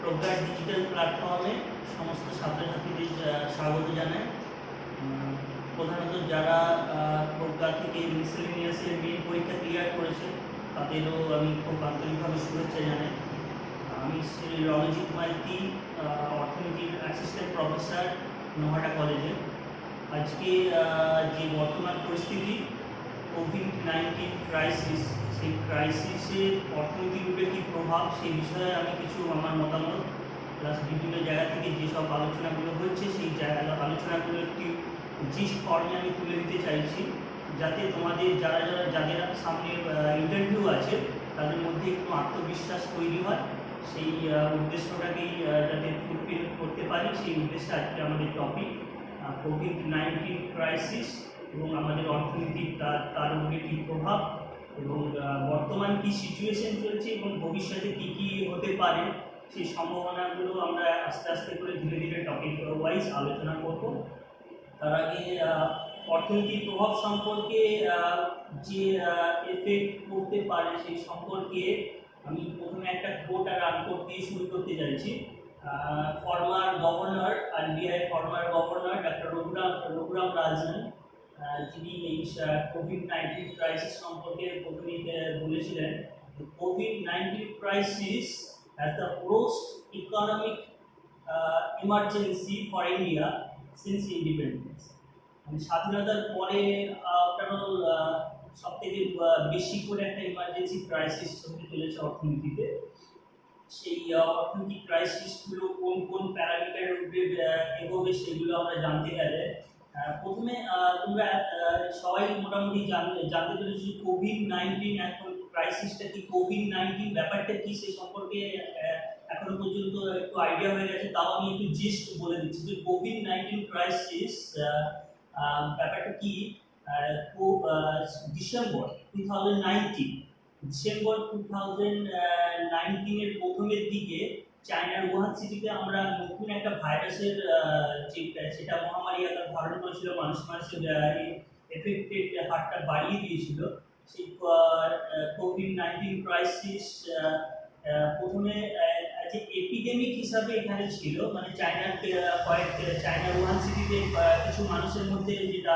প্রজ্ঞা digital প্ল্যাটফর্মে সমস্ত ছাত্রছাত্রীদের স্বাগত জানাই। প্রধানত যারা প্রজ্ঞা থেকে মিসেলেনিয়াসের মেন পরীক্ষা ক্লিয়ার করেছে তাদেরও আমি খুব আন্তরিকভাবে শুভেচ্ছা জানাই। আমি শ্রী রণজিৎ মাইতি, অর্থনীতির অ্যাসিস্ট্যান্ট প্রফেসর, নোহাটা কলেজে। আজকে যে বর্তমান পরিস্থিতি, কোভিড-19 ক্রাইসিস, সেই ক্রাইসিসের অর্থনীতির উপরে কী প্রভাব, সেই বিষয়ে আমি কিছু আমার মতামত প্লাস বিভিন্ন জায়গা থেকে যেসব আলোচনাগুলো হচ্ছে সেই আলোচনাগুলো একটি জিস্ট ফর্মে আমি তুলে দিতে চাইছি, যাতে তোমাদের যাদের সামনে ইন্টারভিউ আছে তাদের মধ্যে একটু আত্মবিশ্বাস তৈরি হয়। সেই উদ্দেশ্যটাকেই যাতে ফুলফিল করতে পারি, সেই উদ্দেশ্যে আজকে আমাদের টপিক কোভিড-19 ক্রাইসিস এবং আমাদের অর্থনীতির তার উপরে কী প্রভাব এবং বর্তমান কী সিচুয়েশন চলছে এবং ভবিষ্যতে কী কী হতে পারে সেই সম্ভাবনাগুলো আমরা আস্তে আস্তে করে ধীরে ধীরে টপিক ওয়াইজ আলোচনা করব। তার আগে অর্থনীতির প্রভাব সম্পর্কে যে এফেক্ট করতে পারে সেই সম্পর্কে আমি প্রথমে একটা কোট আর আনকোট দিয়ে শুরু করতে চাইছি। Former governor, RBI former governor doctor Raghuram Rajan, যিনি এই কোভিড-19 ক্রাইসিস সম্পর্কে প্রথমেই বলেছিলেন, কোভিড-19 crisis as the worst economic emergency for India since independence. স্বাধীনতার পরে সব থেকে বেশি করে একটা ইমার্জেন্সি ক্রাইসিস হতে চলেছে অর্থনীতিতে। সেই অর্থনৈতিক ক্রাইসিসগুলো কোন কোন প্যারামিটারের উপরে এগোবে সেগুলো আমরা জানতে গেলে প্রথমে তোমরা সবাই মোটামুটি জানতে পেরেছি কোভিড-19 এখন ক্রাইসিসটা কি, কোভিড-19 ব্যাপারটা কি সে সম্পর্কে এখনো পর্যন্ত একটু আইডিয়া হয়ে গেছে। তাও আমি একটু জিস্ট বলে দিচ্ছি যে কোভিড-19 ক্রাইসিস ব্যাপারটা কি। ডিসেম্বর 2019 এর প্রথমের দিকে চায়নার উহান সিটিতে আমরা নতুন একটা ভাইরাসের সেটা মহামারী আকার ধারণ করেছিল, মানুষের এফেক্টেড হারটা বাড়িয়ে দিয়েছিল। সেই কোভিড-19 ক্রাইসিস প্রথমে যে এপিডেমিক হিসাবে এখানে ছিল, মানে চায়নার উহান সিটিতে কিছু মানুষের মধ্যে যেটা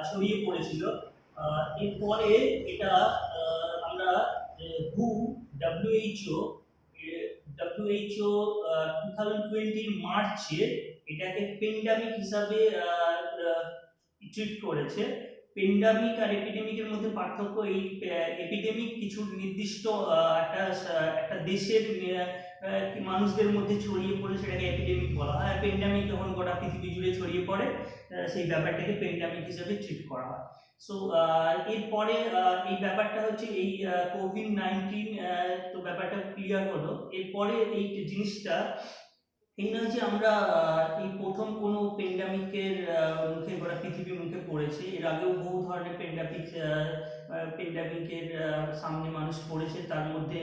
ছড়িয়ে পড়েছিল। এরপরে এটা আমরা WHO 2020 মার্চে এটাকে পেন্ডামিক হিসাবে ট্রিট করেছে। পেন্ডামিক আর এপিডেমিকের মধ্যে পার্থক্য, এই এপিডেমিক কিছু নির্দিষ্ট একটা দেশের মানুষদের মধ্যে ছড়িয়ে পড়ে সেটাকে এপিডেমিক বলা হয়। পেন্ডামিক যখন গোটা পৃথিবী জুড়ে ছড়িয়ে পড়ে সেই ব্যাপারটাকে পেন্ডামিক হিসাবে ট্রিট করা হয়। সো এরপরে এই ব্যাপারটা হচ্ছে এই কোভিড-19 তো ব্যাপারটা ক্লিয়ার হলো। এরপরে এই জিনিসটা এই নয় যে আমরা এই প্রথম কোনো পেন্ডামিকের মুখে গোটা পৃথিবীর মুখে পড়েছে। এর আগেও বহু ধরনের পেন্ডামিকের সামনে মানুষ পড়েছে। তার মধ্যে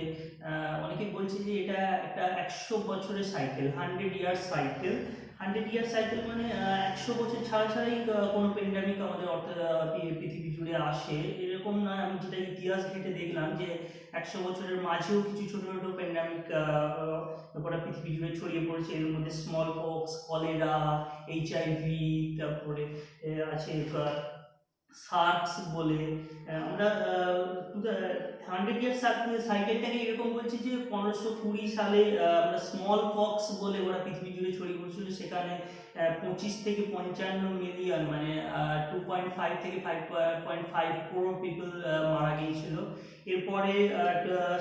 অনেকে বলছে যে এটা একটা 100 বছরের সাইকেল, 100 ইয়ার সাইকেল। 100 ইয়ার সাইকেল মানে 100 বছর ছাড়াই কোনো পেন্ডামিক আমাদের পৃথিবী জুড়ে আসে, এরকম নয়। আমি যেটা ইতিহাস ঘেঁটে দেখলাম যে 100 বছরের মাঝেও কিছু ছোটো ছোটো পেন্ডামিক গোটা পৃথিবী জুড়ে ছড়িয়ে পড়েছে। এর মধ্যে স্মল পক্স, কলেরা, HIV, তারপরে আছে সার্কস বলে। আমরা 100 ইয়ার সাইকেলটাকে এরকম বলছি যে 1520 সালে আমরা স্মল পক্স বলে ওরা পৃথিবী জুড়ে ছড়িয়ে পড়েছিল। সেখানে 25 থেকে 55 মিলিয়ন, মানে 2.5 থেকে 5.5 করোড় পিপল মারা গিয়েছিল। এরপরে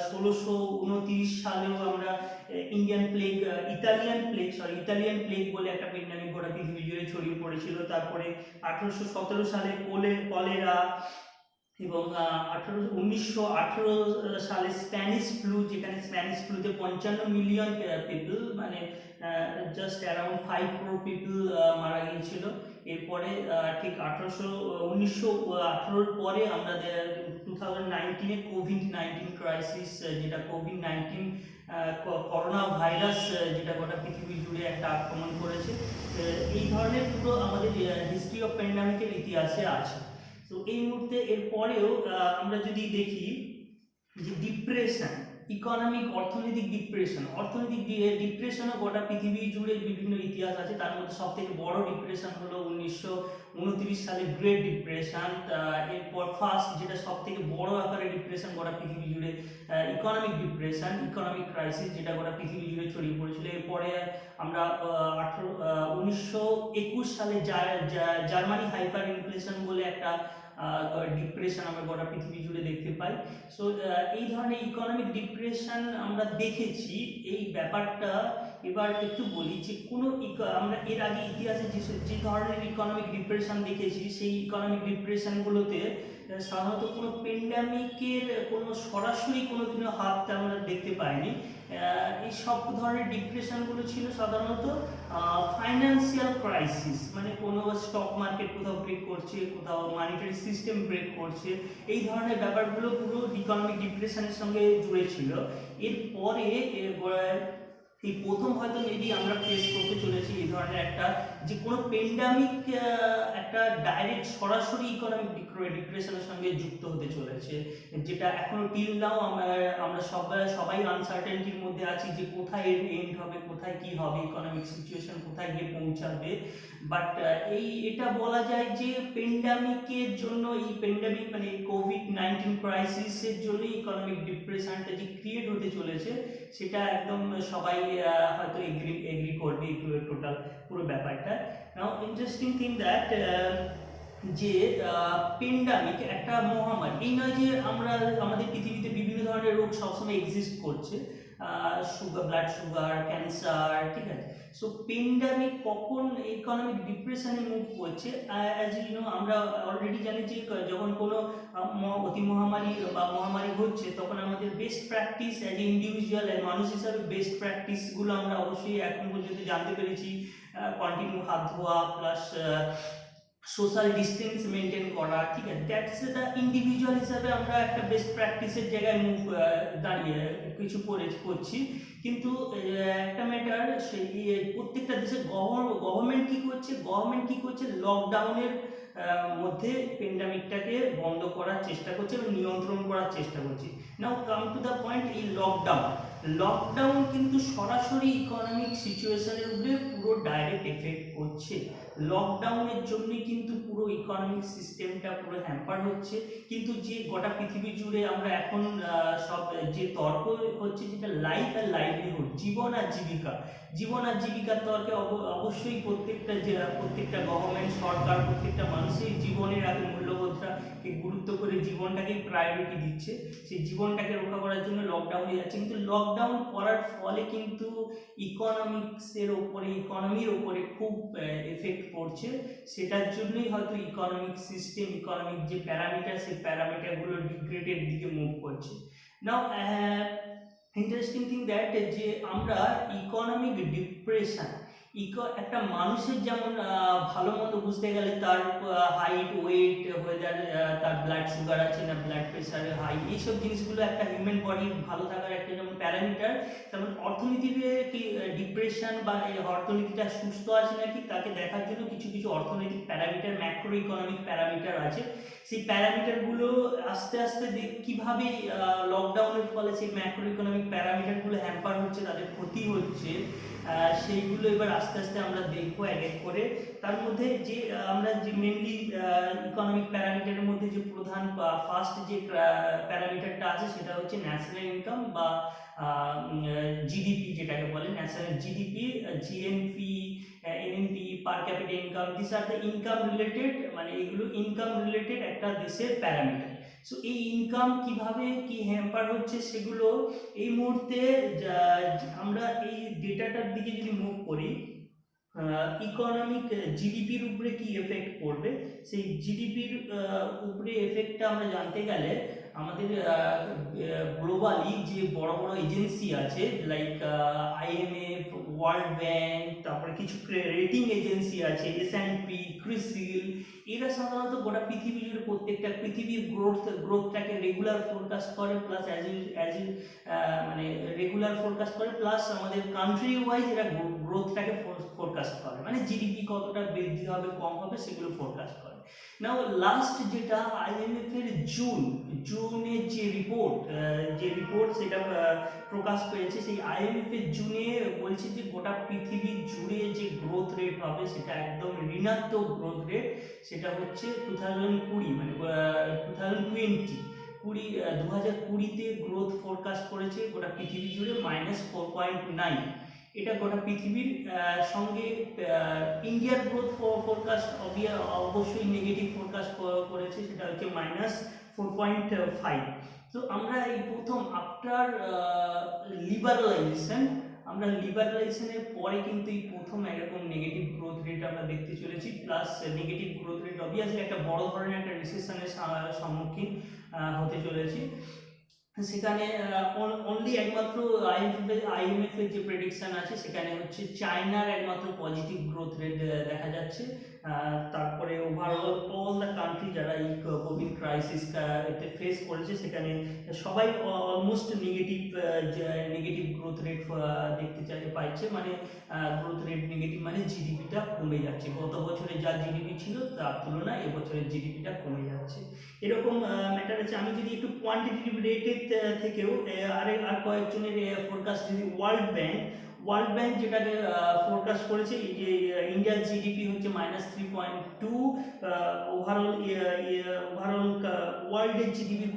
1629 সালেও আমরা ইতালিয়ান প্লেগ বলে একটা পেন্ডামিক গোটা পৃথিবী জুড়ে ছড়িয়ে পড়েছিল। তারপরে 1817 সালে কলেরা এবং 1918 সালে স্প্যানিশ ফ্লু, যেখানে স্প্যানিশ ফ্লুতে 55 মিলিয়ন পিপল, মানে জাস্ট অ্যারাউন্ড 5 করোড় পিপল মারা গিয়েছিল। এরপরে ঠিক 1918 পরে আমরা 2019 কোভিড-19 ক্রাইসিস, যেটা কোভিড-19 করোনা ভাইরাস, যেটা গোটা পৃথিবী জুড়ে একটা আক্রমণ করেছে। এই ধরনের পুরো আমাদের হিস্ট্রি অফ প্যান্ডামিকের ইতিহাসে আছে। তো এই মুহূর্তে এরপরেও আমরা যদি দেখি যে ডিপ্রেশন, ইকোনমিক অর্থনৈতিক অর্থনৈতিক ডিপ্রেশনও গোটা পৃথিবী জুড়ে বিভিন্ন ইতিহাস আছে। তার মধ্যে সব থেকে বড় ডিপ্রেশন হলো 1929 সালে গ্রেট ডিপ্রেশন। এরপর ফার্স্ট যেটা সব থেকে বড় আকারে ডিপ্রেশন গোটা পৃথিবী জুড়ে, ইকোনমিক ক্রাইসিস, যেটা গোটা পৃথিবী জুড়ে ছড়িয়ে পড়েছিল। এরপরে আমরা 1921 সালে জার্মানি হাইপার ইনফ্লেশন বলে একটা ডিপ্রেশন আমরা গোটা পৃথিবী জুড়ে দেখতে পাই। সো এই ধরনের ইকোনমিক ডিপ্রেশন আমরা দেখেছি। এই ব্যাপারটা এবার একটু বলি যে আমরা এর আগে ইতিহাসে যে ধরনের ইকোনমিক ডিপ্রেশন দেখেছি, সেই ইকোনমিক ডিপ্রেশনগুলোতে সাধারণত কোনো প্যান্ডামিকের কোনো সরাসরি কোনোদিনও হাত আমরা দেখতে পাইনি। এই সব ধরনের ডিপ্রেশনগুলো ছিল সাধারণত ফাইন্যান্সিয়াল ক্রাইসিস, মানে কোনো স্টক মার্কেট কোথাও ব্রেক করছে, কোথাও মানিটারি সিস্টেম ব্রেক করছে, এই ধরনের ব্যাপারগুলো পুরো ইকোনমিক ডিপ্রেশনের সঙ্গে জুড়ে ছিল। এরপরে এই প্রথম হয়তো মেবি আমরা ফেস করতে চলেছি এই ধরনের একটা, যে কোনো প্যান্ডামিক একটা ডাইরেক্ট সরাসরি ইকোনমিক ডিপ্রেশনের সঙ্গে যুক্ত হতে চলেছে, যেটা এখনো টিল নাও আমরা সবাই আনসার্টেনিটির মধ্যে আছি যে কোথায় এন্ড হবে, কোথায় কি হবে, ইকোনমিক সিচুয়েশন কোথায় গিয়ে পৌঁছাবে। বাট এটা বলা যায় যে প্যান্ডামিকের জন্য, এই প্যান্ডামিক মানে কোভিড-19 ক্রাইসিসের জন্য ইকোনমিক ডিপ্রেশনটা যে ক্রিয়েট হতে চলেছে, সেটা একদম সবাই হয়তো এগ্রি করবে টোটাল পুরো ব্যাপারটা। নাও ইন্টারেস্টিং থিং দ্যাট যে প্যান্ডামিক একটা মহামারী, এই নয় যে আমাদের পৃথিবীতে বিভিন্ন ধরনের রোগ সবসময় এক্সিস্ট করছে, ব্লাড সুগার, ক্যান্সার, ঠিক আছে। সো প্যান্ডামিক কখন ইকোনমিক ডিপ্রেশনে মুভ করছে, অ্যাজ ইউ নো আমরা অলরেডি জানি যে যখন কোনো অতি মহামারী বা মহামারী হচ্ছে, তখন আমাদের best practice as a individual মানুষ হিসাবে বেস্ট প্র্যাকটিসগুলো আমরা অবশ্যই এখন পর্যন্ত জানতে পেরেছি। কন্টিনিউ হাত ধোয়া প্লাস সোশ্যাল ডিস্টেন্স মেনটেন করা, ঠিক আছে, দ্যাটস দ্য ইন্ডিভিজুয়াল হিসাবে আমরা একটা বেস্ট প্র্যাকটিসের জায়গায় দাঁড়িয়ে কিছু করছি। কিন্তু একটা ম্যাটার, সেই প্রত্যেকটা দেশের গভর্নমেন্ট কি করছে লকডাউনের মধ্যে প্যান্ডামিকটাকে বন্ধ করার চেষ্টা করছে এবং নিয়ন্ত্রণ করার চেষ্টা করছে। নাও কাম টু দ্য পয়েন্ট, এই লকডাউন কিন্তু সরাসরি ইকোনমিক সিচুয়েশনের উপরে পুরো ডাইরেক্ট এফেক্ট করছে। লকডাউনের জন্য কিন্তু পুরো ইকোনমিক সিস্টেমটা পুরো হ্যাম্পার হচ্ছে। কিন্তু যে গোটা পৃথিবী জুড়ে আমরা এখন সব যে তর্ক হচ্ছে, যেটা লাইফ আর লাইভলিহুড, জীবন আর জীবিকার তর্কে অবশ্যই প্রত্যেকটা গভর্নমেন্ট, সরকার, প্রত্যেকটা মানুষের জীবনের আগে মূল্যবোধটাকে গুরুত্ব করে জীবনটাকে প্রায়োরিটি দিচ্ছে। সেই জীবনটাকে রক্ষা করার জন্য লকডাউনে যাচ্ছে, কিন্তু লকডাউন করার ফলে কিন্তু ইকোনমির ওপরে খুব এফেক্ট পড়ছে। সেটার জন্যই হয়তো ইকোনমিক যে প্যারামিটার, সেই প্যারামিটারগুলো ডিগ্রেডের দিকে মুভ করছে। নাও ইন্টারেস্টিং থিং দ্যাট যে আমরা ইকোনমিক ডিপ্রেশন, একটা মানুষের যেমন ভালো মতো বুঝতে গেলে তার হাইট, ওয়েট, ওয়েদার, তার ব্লাড সুগার আছে না ব্লাড প্রেশার হাই, এইসব জিনিসগুলো একটা হিউম্যান বডির ভালো থাকার একটা যেমন প্যারামিটার, তেমন অর্থনীতিতে কি ডিপ্রেশন বা এই অর্থনীতিটা সুস্থ আছে নাকি তাকে দেখার জন্য কিছু অর্থনৈতিক প্যারামিটার, ম্যাক্রো ইকোনমিক প্যারামিটার আছে। সেই প্যারামিটারগুলো আস্তে আস্তে কিভাবে লকডাউনের ফলে সেই ম্যাক্রো ইকোনমিক প্যারামিটারগুলো হ্যাম্পার হচ্ছে, তাদের ক্ষতি হচ্ছে, সেইগুলো এবার আস্তে আস্তে আমরা দেখবো এক এক করে। তার মধ্যে যে আমরা যে মেনলি ইকোনমিক প্যারামিটারের মধ্যে যে প্রধান ফার্স্ট যে প্যারামিটারটা আছে, সেটা হচ্ছে ন্যাশনাল ইনকাম বা জিডিপি, যেটাকে বলে national GDP, GNP, NNP, per capital income, this are the income related, মানে এগুলো ইনকাম রিলেটেড একটা দেশের প্যারামিটার। সো এই ইনকাম কিভাবে কি হ্যাম্পার হচ্ছে, সেগুলো এই মুহূর্তে আমরা এই ডেটাটার দিকে যদি মুভ করি, ইকোনমিক জিডিপির উপরে কি এফেক্ট পড়বে, সেই জিডিপির উপরে এফেক্টটা আমরা জানতে গেলে আমাদের গ্লোবালি যে বড় বড় এজেন্সি আছে, লাইক আইএমএফ, ওয়ার্ল্ড ব্যাংক, তারপরে কিছু রেটিং এজেন্সি আছে, এসএনপি, ক্রিসিল, এরা সাধারণত গোটা পৃথিবী জুড়ে প্রত্যেকটা পৃথিবীর গ্রোথটাকে রেগুলার ফোরকাস্ট করে, প্লাস মানে রেগুলার ফোরকাস্ট করে, প্লাস আমাদের কান্ট্রি ওয়াইজ এরা গ্রোথটাকে ফোরকাস্ট করে, মানে জিডিপি কতটা বৃদ্ধি হবে কম হবে সেগুলো ফোরকাস্ট করে। নাও লাস্ট যেটা আইএমএফ এর জুনের যে রিপোর্ট সেটা প্রকাশ পেয়েছে, সেই আইএমএফ এর জুনে বলছে যে গোটা পৃথিবী জুড়ে যে গ্রোথ রেট হবে সেটা একদম ঋণাত্মক গ্রোথ রেট, সেটা হচ্ছে 2020 মানে 2020তে গ্রোথ ফোরকাস্ট করেছে গোটা পৃথিবী জুড়ে -4.9। এটা গোটা পৃথিবীর সঙ্গে ইন্ডিয়ার গ্রোথ ফোরকাস্ট অবশ্যই নেগেটিভ ফোরকাস্ট করেছে, সেটা হচ্ছে -4.5। তো আমরা এই প্রথম আফটার লিবারালাইজেশনের পরে কিন্তু এই প্রথম এরকম নেগেটিভ গ্রোথ রেট আমরা দেখতে চলেছি, plus negative growth rate obviously একটা বড় ধরনের একটা রিসেশনের সম্মুখীন হতে চলেছি। সেখানে অনলি একমাত্র আইএমএফ এর যে প্রেডিকশন আছে সেখানে হচ্ছে চায়নার একমাত্র পজিটিভ গ্রোথ রেট দেখা যাচ্ছে। তারপরে ওভারঅল অল দ্য কান্ট্রি যারা এই কোভিড ক্রাইসিস এতে ফেস করেছে সেখানে সবাই অলমোস্ট নেগেটিভ গ্রোথ রেট দেখতে পাচ্ছে, মানে গ্রোথ রেট নেগেটিভ মানে জিডিপিটা কমে যাচ্ছে, গত বছরে যা জিডিপি ছিল তার তুলনায় এবছরের জিডিপিটা কমে যাচ্ছে, এরকম ম্যাটার আছে। আমি যদি একটু কোয়ান্টিটেটিভ রেটের থেকেও আর কয়েকজনের ফোরকাস্ট, যদি ওয়ার্ল্ড ব্যাংক যেটাকে ফোরকাস্ট করেছে যে ইন্ডিয়ার জিডিপি হচ্ছে -3.2, ওভারঅল ওয়ার্ল্ডের জিডিপি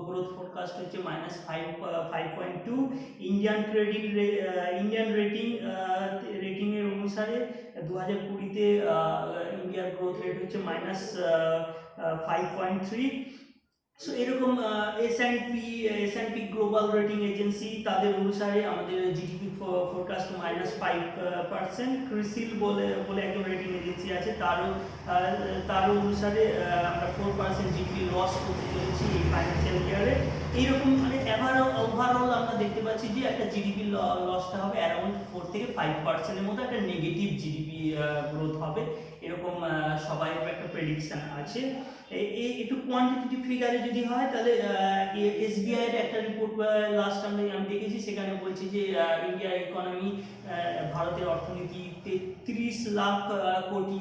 গ্রোথ ফোরকাস্ট হচ্ছে -5.2। ইন্ডিয়ান রেটিং এর অনুসারে 2020তে ইন্ডিয়ার গ্রোথ রেট হচ্ছে -5.3। সো এরকম এস&পি গ্লোবাল রেটিং এজেন্সি তাদের অনুসারে আমাদের জিডিপি ফোরকাস্ট -5%। ক্রিসিল বলে একটা রেটিং এজেন্সি আছে, তারও অনুসারে আমরা 4% জিডিপি লস করতে চলেছি এই ফাইন্যান্সিয়াল ইয়ারে। এইরকম মানে ওভারঅল আমরা দেখতে পাচ্ছি যে একটা জিডিপি লসটা হবে অ্যারাউন্ড 4 থেকে 5%-এর মতো একটা নেগেটিভ জিডিপি গ্রোথ হবে, এরকম সবাই একটা প্রেডিকশন আছে। একটু কোয়ান্টিটেটিভ ফিগারে যদি হয় তাহলে এসবিআই এর একটা রিপোর্ট লাস্ট আমি দেখেছি, সেখানে বলছে যে ইন্ডিয়ার ইকোনমি, ভারতের অর্থনীতি 33 লাখ কোটি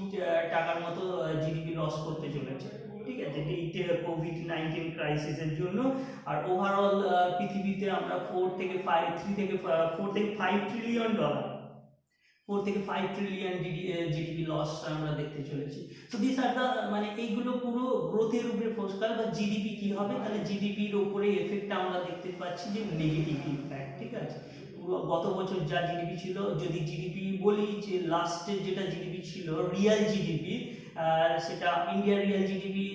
টাকার মতো জিডিপি লস করতে চলেছে, ঠিক আছে, এই কোভিড-19 ক্রাইসিসের জন্য। আর ওভারঅল পৃথিবীতে আমরা 4 থেকে 5 ট্রিলিয়ন ডলার, 4 থেকে 5 ট্রিলিয়ন জিডিপি লস আমরা দেখতে চলেছি। তো দিস আর দ্য মানে এইগুলো পুরো গ্রোথের উপরে ফোকাস, বা জিডিপি কি হবে, তাহলে জিডিপির উপরে এফেক্টটা আমরা দেখতে পাচ্ছি যে নেগেটিভ ইম্প্যাক্ট, ঠিক আছে। পুরো গত বছর যা জিডিপি ছিল, যদি জিডিপি বলি যে লাস্টে যেটা জিডিপি ছিল রিয়েল জিডিপি, সেটা ইন্ডিয়ার রিয়েল জিডিপি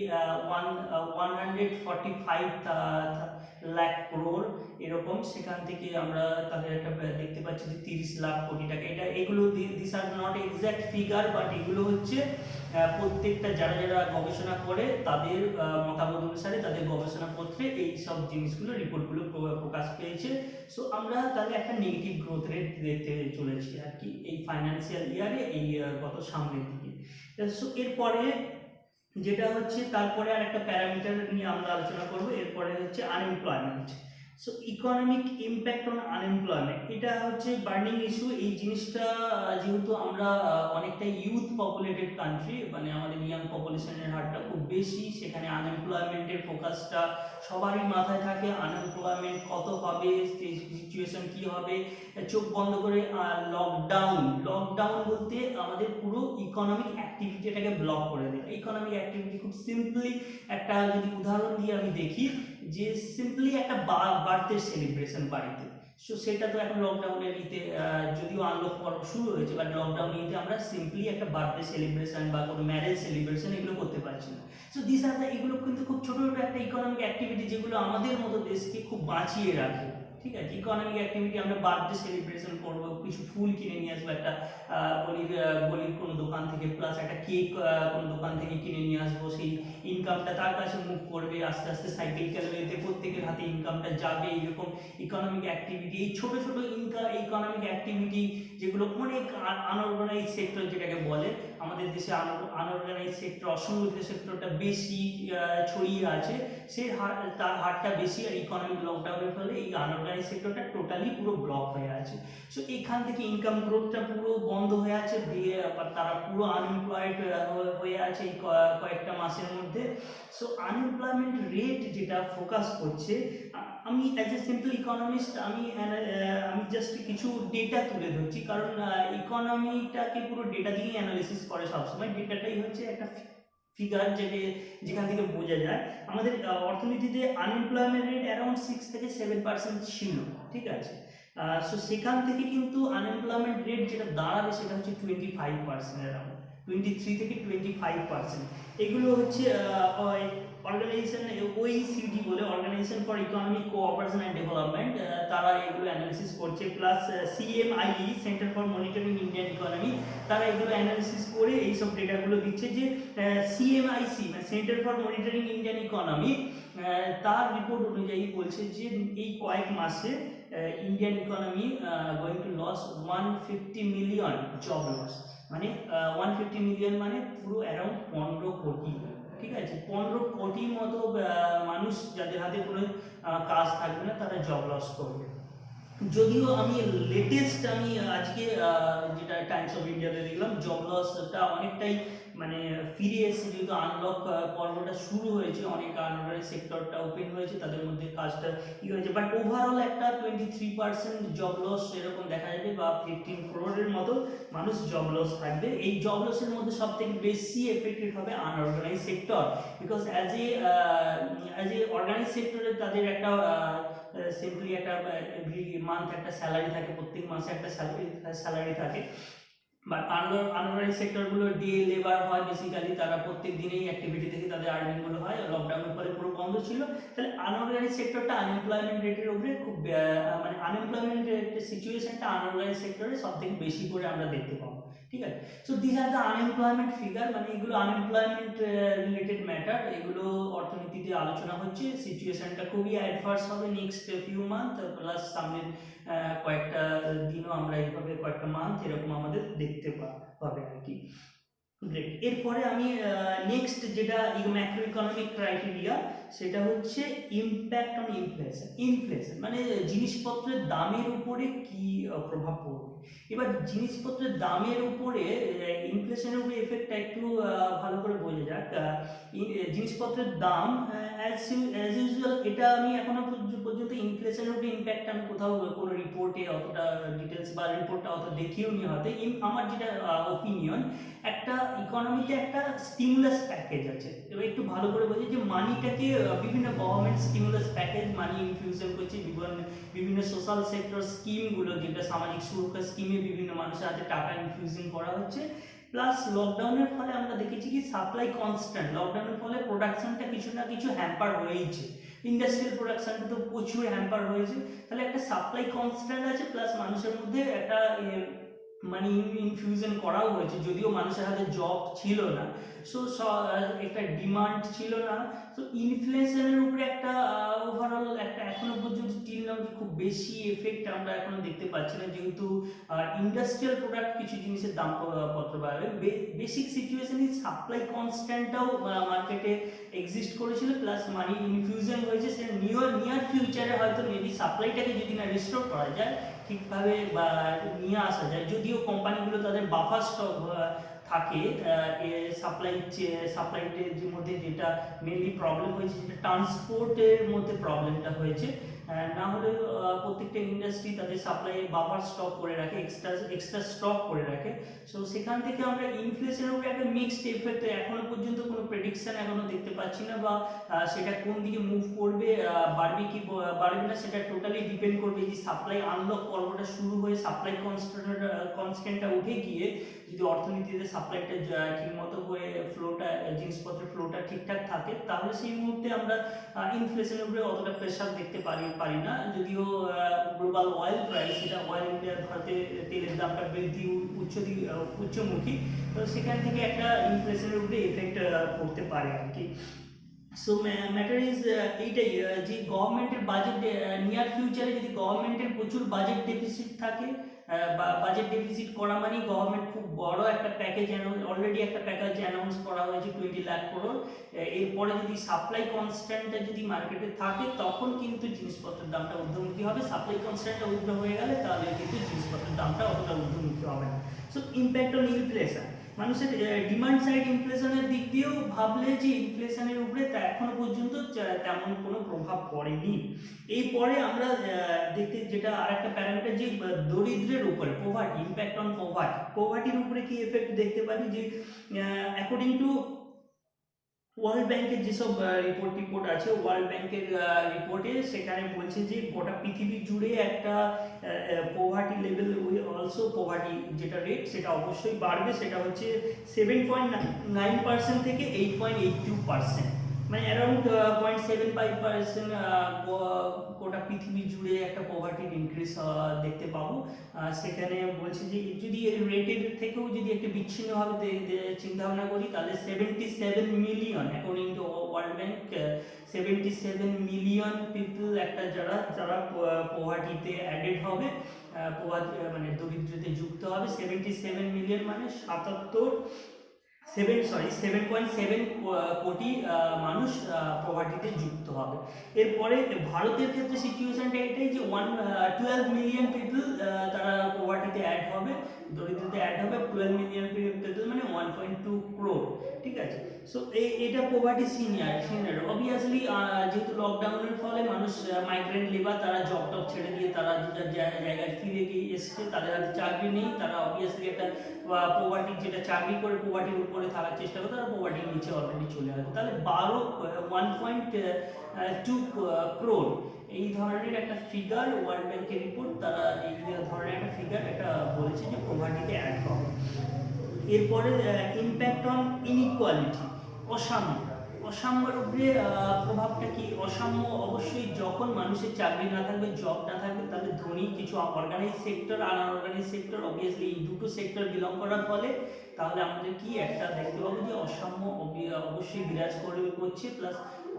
145 লাখ ক্রোড় এরকম, সেখান থেকে আমরা তাদের একটা দেখতে পাচ্ছি যে 30 লাখ কোটি টাকা। এগুলো this are not exact figure, but এগুলো হচ্ছে প্রত্যেকটা যারা গবেষণা করে তাদের মতামত অনুসারে তাদের গবেষণাপত্রে এই সব জিনিসগুলো রিপোর্টগুলো প্রকাশ পেয়েছে। সো আমরা তাহলে একটা নেগেটিভ গ্রোথ রেট দেখতে চলেছি আর কি এই ফাইন্যান্সিয়াল ইয়ারে, এই গত সামনের দিকে। সো এরপরে যেটা হচ্ছে তারপরে আর একটা প্যারামিটার নিয়ে আমরা আলোচনা করব, এরপরে হচ্ছে unemployment. So economic impact on unemployment, এটা হচ্ছে বার্নিং ইস্যু। এই জিনিসটা যেহেতু আমরা অনেকটা ইউথ পপুলেটেড কান্ট্রি, মানে আমাদের ইয়াং পপুলেশনের হারটা খুব বেশি, সেখানে আনএমপ্লয়মেন্টের ফোকাসটা সবারই মাথায় থাকে। আনএমপ্লয়মেন্ট কত হবে, সিচুয়েশন কি হবে, চোখ বন্ধ করে লকডাউন বলতে আমাদের পুরো ইকোনমিক অ্যাক্টিভিটিটাকে ব্লক করে দেয়। ইকোনমিক অ্যাক্টিভিটি খুব সিম্পলি একটা যদি উদাহরণ দিয়ে আমি দেখি, যে সিম্পলি একটা বার্থডে সেলিব্রেশন বাড়িতে, সো সেটা তো এখন লকডাউনের ইতে যদিও আনলক পর্ব শুরু হয়েছে, বাট লকডাউনের ইতে আমরা সিম্পলি একটা বার্থডে সেলিব্রেশন বা কোনো ম্যারেজ সেলিব্রেশন এগুলো করতে পারছি না। সো দিস আর দ্য, এগুলো কিন্তু খুব ছোটো ছোটো একটা ইকোনমিক অ্যাক্টিভিটি যেগুলো আমাদের মতো দেশকে খুব বাঁচিয়ে রাখে, ঠিক আছে। ইকোনমিক অ্যাক্টিভিটি, আমরা বার্থডে সেলিব্রেশন করবো, কিছু ফুল কিনে নিয়ে আসবো একটা গলির কোনো দোকান থেকে, প্লাস একটা কেক কোনো দোকান থেকে কিনে নিয়ে আসবো, সেই ইনকামটা তার কাছে মুভ করবে, আস্তে আস্তে সাইকেল চালাবে, এতে প্রত্যেকের হাতে ইনকামটা যাবে। এরকম ইকোনমিক অ্যাক্টিভিটি, এই ছোটো ছোটো ইকোনমিক অ্যাক্টিভিটি যেগুলো অনেক আনঅর্গানাইজ সেক্টর যেটাকে বলে, আমাদের দেশে আনঅর্গানাইজ সেক্টর, অসংগঠিত সেক্টরটা বেশি ছড়িয়ে আছে, তার হারটা বেশি। আর ইকোনমিক লকডাউনের ফলে এই আনঅর্গানাইজ আনঅর্গানাইজ সেক্টরটা টোটালি পুরো ব্লক হয়ে আছে। সো এখান থেকে ইনকাম গ্রোথটা পুরো বন্ধ হয়ে আছে, তারা পুরো আনএমপ্লয়েড হয়ে আছে এই কয়েকটা মাসের মধ্যে। সো আনএমপ্লয়মেন্ট রেট যেটা ফোকাস করছে, আমি অ্যাজ এ সিম্পল ইকোনমিস্ট আমি জাস্ট কিছু ডেটা তুলে ধরছি, কারণ ইকোনমিটাকে পুরো ডেটা দিয়েই অ্যানালিসিস করে সবসময়। ডেটাটাই হচ্ছে একটা ফিগার যেখান থেকে বোঝা যায় আমাদের অর্থনীতিতে আনএমপ্লয়মেন্ট রেট অ্যারাউন্ড 6-7% ছিল, ঠিক আছে। সো সেখান থেকে কিন্তু আনএমপ্লয়মেন্ট রেট যেটা দাঁড়াবে সেটা হচ্ছে 25% অ্যারাউন্ড 23-25%। এগুলো হচ্ছে অর্গানাইজেশন OECD বলে, organisation for economic cooperation and development, তারা এগুলো অ্যানালিসিস করছে। Plus CMIE, centre for monitoring Indian economy, তারা এগুলো অ্যানালিসিস করে এইসব ডেটাগুলো দিচ্ছে যে CMIC মানে centre for monitoring Indian economy, তার রিপোর্ট অনুযায়ী বলছে যে এই কয়েক মাসে Indian economy going to loss 150 million job loss, মানে 150 মিলিয়ন মানে পুরো অ্যারাউন্ড 15 কোটি, ঠিক আছে। 15 কোটির মতো মানুষ যাদের হাতে কোনো কাজ থাকবে না, তারা জব লস করবে। যদিও আমি লেটেস্ট আজকে যেটা টাইমস অফ ইন্ডিয়াতে দেখলাম, জব লসটা অনেকটাই মানে ফিরে এসেছে, যেহেতু আনলক পর্বটা শুরু হয়েছে, অনেক আনঅর্গানাইজ সেক্টরটা ওপেন হয়েছে, তাদের মধ্যে কাজটা ই হয়েছে। বাট ওভারঅল একটা 23% জব লস এরকম দেখা যাবে, বা 15 crore মতো মানুষ জব লস থাকবে। এই জব লসের মধ্যে সব থেকে বেশি এফেক্টেড হবে unorganised sector, because as a organised সেক্টরে তাদের একটা সিম্পলি একটা এভরি মান্থ একটা স্যালারি থাকে, প্রত্যেক মাসে একটা স্যালারি থাকে। বাট আনঅর্গানাইজ সেক্টরগুলো ডে লেবার হয় বেসিক্যালি, তারা প্রত্যেক দিনেই অ্যাক্টিভিটি থেকে তাদের আর্নিংগুলো হয়। লকডাউনের পরে পুরো বন্ধ ছিল, তাহলে আনঅর্গানাইজ সেক্টরটা আনএমপ্লয়মেন্ট রেটের উপরে খুব মানে আনএমপ্লয়মেন্ট রেটের সিচুয়েশনটা আনঅর্গানাইজ সেক্টরে সব থেকে বেশি করে আমরা দেখতে পাবো, ঠিক আছে। So this are the unemployment figure, মানে এগুলো আনএমপ্লয়মেন্ট রিলেটেড ম্যাটার, এগুলো অর্থনীতিতে আলোচনা হচ্ছে। সিচুয়েশনটা খুবই অ্যাডভার্স হবে নেক্সট ফিউ মান্থ, প্লাস সামনের কয়েকটা দিনও আমরা এইভাবে কয়েকটা মান্থ এরকম আমাদের দেখতে পাবে আর কি। গ্রেট। এরপরে আমি নেক্সট যেটা ম্যাক্রো ইকোনমিক ক্রাইটেরিয়া, সেটা হচ্ছে ইম্প্যাক্ট অন ইনফ্লেশন, মানে জিনিসপত্রের দামের উপরে কি প্রভাব পড়বে। এবার জিনিসপত্রের দামের উপরে ইনফ্লেশনের উপরে এফেক্টটা একটু ভালো করে বোঝা যাক। জিনিসপত্রের দাম অ্যাজ ইউজুয়াল, এটা আমি এখনো পর্যন্ত ইনফ্লেশনের উপরে ইম্প্যাক্ট আমি কোথাও কোনো রিপোর্টে অতটা ডিটেলস বা রিপোর্টটা অত দেখিও নি হয়তো। আমার যেটা ওপিনিয়ন, একটা ইকোনমিতে একটা স্টিমুলাস প্যাকেজ আছে। এবার একটু ভালো করে বলছি যে মানিটাকে বিভিন্ন গভর্নমেন্ট স্টিমুলাস প্যাকেজ মানি ইনফিউশন করছে, বিভিন্ন সোশ্যাল সেক্টর স্কিমগুলো, যেটা সামাজিক সুরক্ষা স্কিমে বিভিন্ন মানুষের হাতে টাকা ইনফিউশন করা হচ্ছে। প্লাস লকডাউনের ফলে আমরা দেখেছি কি সাপ্লাই কনস্ট্যান্ট, লকডাউনের ফলে প্রোডাকশনটা কিছু না কিছু হ্যাম্পার হয়েইছে, ইন্ডাস্ট্রিয়াল প্রোডাকশনটা তো প্রচুর হ্যাম্পার হয়েছে। তাহলে একটা সাপ্লাই কনস্ট্যান্ট আছে, প্লাস মানুষের মধ্যে একটা মানে ইনফিউশন করাও হয়েছে, যদিও মানুষের হাতে জব ছিল না। সো একটা ডিমান্ড ছিল না। তো ইনফ্লেশনের উপরে একটা ওভারঅল একটা এখনো পর্যন্ত টিল নাও খুব বেশি এফেক্ট আমরা এখনো দেখতে পাচ্ছি না, যেহেতু ইন্ডাস্ট্রিয়াল প্রোডাক্ট কিছু জিনিসের দাম পত্র বাড়বে। বেসিক সিচুয়েশনে সাপ্লাই কনস্ট্যান্টটাও মার্কেটে এক্সিস্ট করেছিল, প্লাস মানি ইনফিউশন হয়েছে। সেটা নিয়ার ফিউচারে হয়তো মেবি সাপ্লাইটাকে যদি না রিস্টোর করা যায় ঠিকভাবে বা নিয়ে আসা যায়, যদিও কোম্পানিগুলো তাদের বাফার স্টক থাকে, সাপ্লাইটের মধ্যে যেটা মেনলি প্রবলেম হয়েছে, যেটা ট্রান্সপোর্টের মধ্যে প্রবলেমটা হয়েছে। না হলে প্রত্যেকটা ইন্ডাস্ট্রি তাদের সাপ্লাই বাফার স্টক করে রাখে, এক্সট্রা স্টক করে রাখে। সো সেখান থেকে আমরা ইনফ্লেশনের উপরে একটা মিক্সড এফেক্ট এখনো পর্যন্ত কোনো প্রেডিকশন এখনো দেখতে পাচ্ছি না, বা সেটা কোন দিকে মুভ করবে, বাড়বে কি বাড়বে না, সেটা টোটালি ডিপেন্ড করবে যে সাপ্লাই আনলক পর্বটা শুরু হয়ে সাপ্লাই কনস্ট্যান্টটা উঠে গিয়ে যদি অর্থনীতিতে সাপ্লাইটা ঠিকমতো হয়ে ফ্লোটা, জিনিসপত্রের ফ্লোটা ঠিকঠাক থাকে, তাহলে সেই মুহূর্তে আমরা ইনফ্লেশনের উপরে অতটা প্রেশার দেখতে পারি না। যদিও গ্লোবাল অয়েল প্রাইস, সেটা অয়েল ইন্ডিয়া ভারতে তেলের দামটা বৃদ্ধি উচ্চমুখী, তো সেখান থেকে একটা ইনফ্লেশনের উপরে এফেক্ট পড়তে পারে আর কি। সো ম্যাটার ইজ এইটাই যে গভর্নমেন্টের বাজেট নিয়ার ফিউচারে যদি গভর্নমেন্টের প্রচুর বাজেট ডেফিসিট থাকে, বা বাজেট ডেফিসিট করা মানে গভর্নমেন্ট খুব বড় একটা প্যাকেজ অলরেডি একটা প্যাকেজ অ্যানাউন্স করা হয়েছে 20 লাখ crore। এরপরে যদি সাপ্লাই কনস্ট্যান্টটা যদি মার্কেটে থাকে তখন কিন্তু জিনিসপত্রের দামটা ঊর্ধ্বমুখী হবে। সাপ্লাই কনস্ট্যান্টটা ঊর্ধ্ব হয়ে গেলে তাহলে কিন্তু জিনিসপত্রের দামটা অতটা ঊর্ধ্বমুখী হবে না। সো ইম্প্যাক্ট অন ইনফ্লেশন, মানুষের ডিমান্ড সাইড ইনফ্লেশনের দিক দিয়েও ভাবলে যে ইনফ্লেশনের উপরে তা এখনো পর্যন্ত তেমন কোনো প্রভাব পড়েনি। এরপরে আমরা দেখতে যেটা আর একটা প্যারামিটার যে দরিদ্রের উপরে পোভার্টি, ইম্প্যাক্ট অন পোভার্টির উপরে কি এফেক্ট দেখতে পারি যে অ্যাকর্ডিং টু ওয়ার্ল্ড ব্যাংকের যেসব রিপোর্ট আছে, ওয়ার্ল্ড ব্যাংকের রিপোর্টে সেখানে বলছে যে গোটা পৃথিবী জুড়ে একটা পোভার্টি লেভেল অলসো পোভার্টি যেটা রেট সেটা অবশ্যই বাড়বে। সেটা হচ্ছে 7.9% থেকে 8.82%, মানে অ্যারাউন্ড 0.75% গোটা পৃথিবী জুড়ে একটা পোভার্টির ইনক্রিজ দেখতে পাবো। সেখানে বলছে যে যদি এর রেটের থেকেও যদি একটা বিচ্ছিন্নভাবে চিন্তা ভাবনা করি তাহলে 77 million according to world bank, 77 million people একটা যারা পোভার্টিতে অ্যাডেড হবে, মানে দরিদ্রতে যুক্ত হবে। 77 মিলিয়ন মানে 7.7 কোটি মানুষ পোভার্টিতে যুক্ত হবে। এরপরে ভারতের ক্ষেত্রে সিচুয়েশনটা এটাই যে 12 মিলিয়ন পিপল তারা পোভার্টিতে অ্যাড হবে, দরিদ্রতে অ্যাড হবে 12 মিলিয়ন পিপল মানে 1.2 crore, ঠিক আছে। সো এটা পোভার্টি সিনিয়র অবভিয়াসলি যেহেতু লকডাউনের ফলে মানুষ মাইগ্রেন্ট লেবার তারা জব ছেড়ে দিয়ে তারা জায়গায় ফিরে গিয়ে এসছে, তাদের হাতে চাকরি নেই, তারা অবভিয়াসলি একটা পোভার্টি যেটা চাকরি করে পোভার্টির উপরে থাকার চেষ্টা করে তারা পোভার্টির নিচে অলরেডি চলে আসবে। তাহলে 1.2 crore এই ধরনের একটা ফিগার ওয়ার্ল্ড ব্যাংকের রিপোর্ট, তারা এই ধরনের একটা ফিগার এটা বলেছে যে পোভার্টিতে অ্যাড হবে। এরপরে ইম্প্যাক্ট অন ইনইকুয়ালিটি, অসাম্যের উপরে প্রভাবটা কি? অসাম্য অবশ্যই যখন মানুষের চাকরি না থাকবে, জব না থাকবে, তাহলে ধনী কিছু অর্গানাইজ সেক্টর আর আনঅর্গানাইজ সেক্টর অবভিয়াসলি এই দুটো সেক্টর বিলং করার ফলে তাহলে আমাদের কি একটা দেখতে পাবো যে অসাম্য অবশ্যই বিরাজ করছে। প্লাস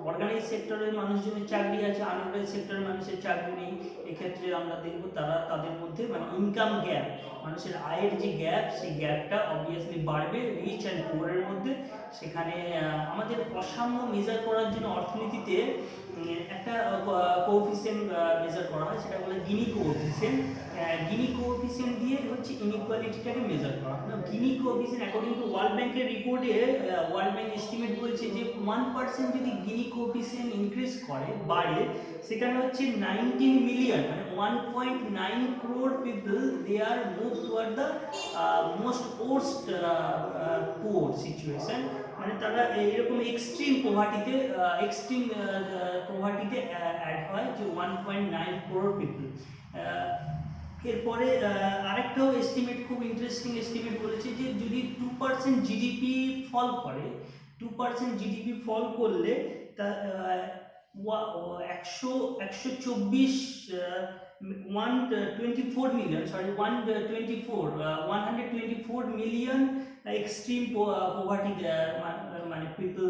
অর্গানাইজ সেক্টরের মানুষজনের চাকরি আছে, আনঅর্গানাইজ সেক্টরের মানুষের চাকরি নেই, এক্ষেত্রে আমরা দেখবো তাদের মধ্যে মানে ইনকাম গ্যাপ, মানুষের আয়ের যে গ্যাপ সেই গ্যাপটা অবভিয়াসলি বাড়বে রিচ অ্যান্ড পুয়ারের মধ্যে। সেখানে আমাদের অসাম্য মেজার করার জন্য অর্থনীতিতে একটা কোএফিসিয়েন্ট মেজার করা হয়, সেটা বলে গিনি কোএফিসিয়েন্ট। গিনি কোএফিসিয়েন্ট দিয়ে হচ্ছে ইনইকুয়ালিটিটাকে মেজার করা হয়। গিনি কোএফিসিয়েন্ট অ্যাকর্ডিং টু ওয়ার্ল্ড ব্যাংকের রিপোর্টে ওয়ার্ল্ড ব্যাংক এস্টিমেট বলছে যে 1% যদি গিনি কোএফিসিয়েন্ট ইনক্রিজ বাড়ে সেখানে হচ্ছে 19 মিলিয়ন মানে 1.9 crore people they are move toward the most worst poor situation, মানে তারা এরকম এক্সট্রিম পোভার্টিতে অ্যাড হয় যে 1.9 crore পিপল। এরপরে আরেকটাও এস্টিমেট খুব ইন্টারেস্টিং এস্টিমেট বলেছে যে যদি 2% জিডিপি ফল করে, 2% জিডিপি ফল করলে তা 124 মিলিয়ন এক্সট্রিম পোভার্টি মানে পিপল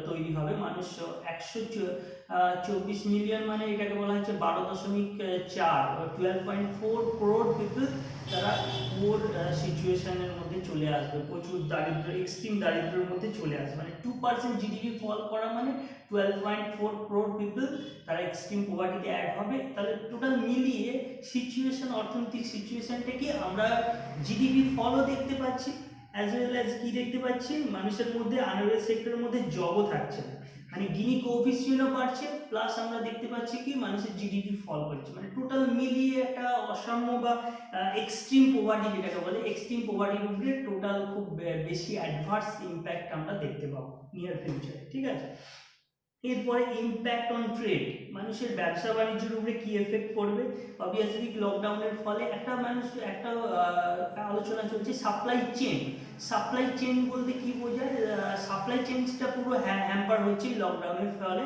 তৈরি হবে। মানুষ 124 মিলিয়ন মানে এটাকে বলা হচ্ছে 12.4 12.4 crore পিপল তারা পুয়ার সিচুয়েশনের মধ্যে চলে আসবে, প্রচুর দারিদ্র এক্সট্রিম দারিদ্রের মধ্যে চলে আসবে। মানে 2% জিডিপি ফল করা মানে 12.4 crore পিপল তারা এক্সট্রিম পোভার্টিতে অ্যাড হবে। তাহলে টোটাল মিলিয়ে সিচুয়েশন, অর্থনৈতিক সিচুয়েশনটা কি আমরা জিডিপি ফলও দেখতে পাচ্ছি অ্যাজ ওয়েল অ্যাজ কি দেখতে পাচ্ছি মানুষের মধ্যে আনঅর্গানাইজ সেক্টরের মধ্যে জবও থাকছে না, মানে গিনি কোএফিসিয়েন্টও বাড়ছে প্লাস আমরা দেখতে পাচ্ছি কি মানুষের জিডিপি ফল করছে। মানে টোটাল মিলিয়ে একটা অসাম্য বা এক্সট্রিম পোভার্টি যেটাকে বলে এক্সট্রিম পোভার্টির উপরে টোটাল খুব বেশি অ্যাডভার্স ইম্প্যাক্ট আমরা দেখতে পাবো নিয়ার ফিউচারে, ঠিক আছে। এরপরে ইম্প্যাক্ট অন ট্রেড, মানুষের ব্যবসা বাণিজ্যের উপরে কি এফেক্ট পড়বে? অবভিয়াসলি লকডাউনের ফলে একটা আলোচনা চলছে সাপ্লাই চেন বলতে কি বোঝায়? সাপ্লাই চেনটা পুরো হ্যাম্পার হচ্ছে লকডাউনের ফলে।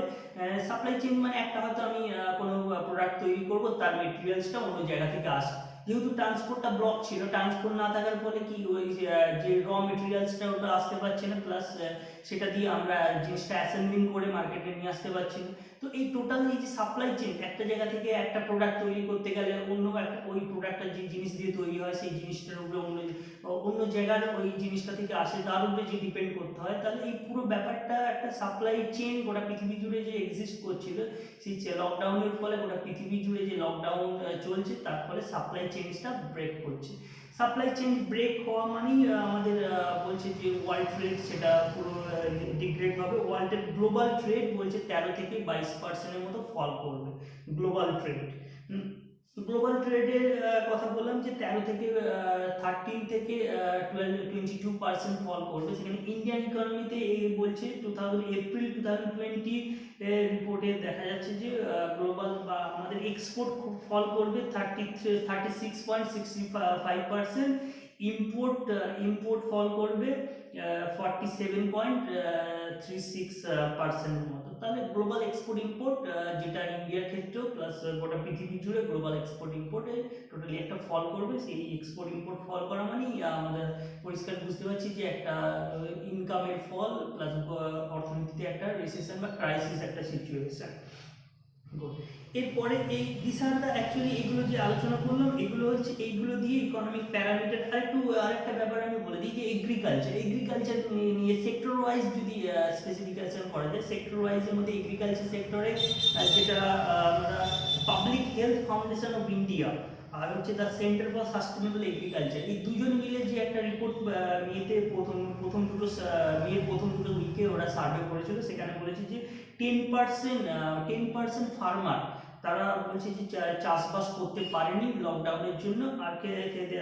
সাপ্লাই চেন মানে একটা হয়তো আমি কোনো প্রোডাক্ট তৈরি করব, তার মেটেরিয়ালসটা অন্য জায়গা থেকে আসে, যেহেতু ট্রান্সপোর্টটা ব্লক ছিল, ট্রান্সপোর্ট না থাকার ফলে কি ওই যে র মেটেরিয়ালসটা ওটা আসতে পারছে না, প্লাস সেটা দিয়ে আমরা জিনিসটা অ্যাসেম্বলিং করে মার্কেটে নিয়ে আসতে পারছি না। তো এই টোটাল এই যে সাপ্লাই চেন, একটা জায়গা থেকে একটা প্রোডাক্ট তৈরি করতে গেলে অন্য একটা ওই প্রোডাক্টটা যে জিনিস দিয়ে তৈরি হয় সেই জিনিসটার উপরে অন্য জায়গার ওই জিনিসটা থেকে আসে তার উপরে যে ডিপেন্ড করতে হয়, তাহলে এই পুরো ব্যাপারটা একটা সাপ্লাই চেন গোটা পৃথিবী জুড়ে যে এক্সিস্ট করছিল, সেই লকডাউনের ফলে গোটা পৃথিবী জুড়ে যে লকডাউন চলছে তার ফলে সাপ্লাই চেনটা ব্রেক করছে। সাপ্লাই চেন ব্রেক হওয়া মানেই আমাদের বলছে যে ওয়ার্ল্ড ট্রেড সেটা পুরো ডিগ্রেড হবে। ওয়ার্ল্ডের গ্লোবাল ট্রেড বলছে 13 থেকে 22% মতো ফল করবে গ্লোবাল ট্রেড। গ্লোবাল ট্রেডের কথা বললাম যে 13 থেকে 13 থেকে 22% ফল করবে। সেখানে ইন্ডিয়ান ইকোনমিতে এই বলছে এপ্রিল 2020 রিপোর্টে দেখা যাচ্ছে যে গ্লোবাল বা আমাদের এক্সপোর্ট খুব ফল করবে 36.65%, ইম্পোর্ট ফল করবে 47.36% মতো। তাহলে গ্লোবাল এক্সপোর্ট ইম্পোর্ট যেটা ইন্ডিয়ার ক্ষেত্রেও প্লাস গোটা পৃথিবী জুড়ে গ্লোবাল এক্সপোর্ট ইম্পোর্টে টোটালি একটা ফল করবে। সেই এক্সপোর্ট ইম্পোর্ট ফল করা মানেই আমাদের পরিষ্কার বুঝতে পারছি যে একটা ইনকামের ফল প্লাস অর্থনীতিতে একটা রিসেশন বা ক্রাইসিস একটা সিচুয়েশন। এরপরে এই দিশাটা অ্যাকচুয়ালি এগুলো যে আলোচনা করলাম এগুলো হচ্ছে এইগুলো দিয়ে ইকোনমিক প্যারামিটার। আরেকটা ব্যাপার আমি বলে দিই যে এগ্রিকালচার নিয়ে সেক্টর ওয়াইজ যদি স্পেসিফিকেশন করা যায়, সেক্টর ওয়াইজের মধ্যে এগ্রিকালচার সেক্টরে যেটা আমরা public health foundation of India আর হচ্ছে the centre for sustainable agriculture, এই দুজন মিলে যে একটা রিপোর্ট মেয়েতে প্রথম দুটো উইকে ওরা সার্ভে করেছিল, সেখানে বলেছে যে 10% ফার্মার তারা বলছে যে চাষবাস করতে পারেনি লকডাউনের জন্য।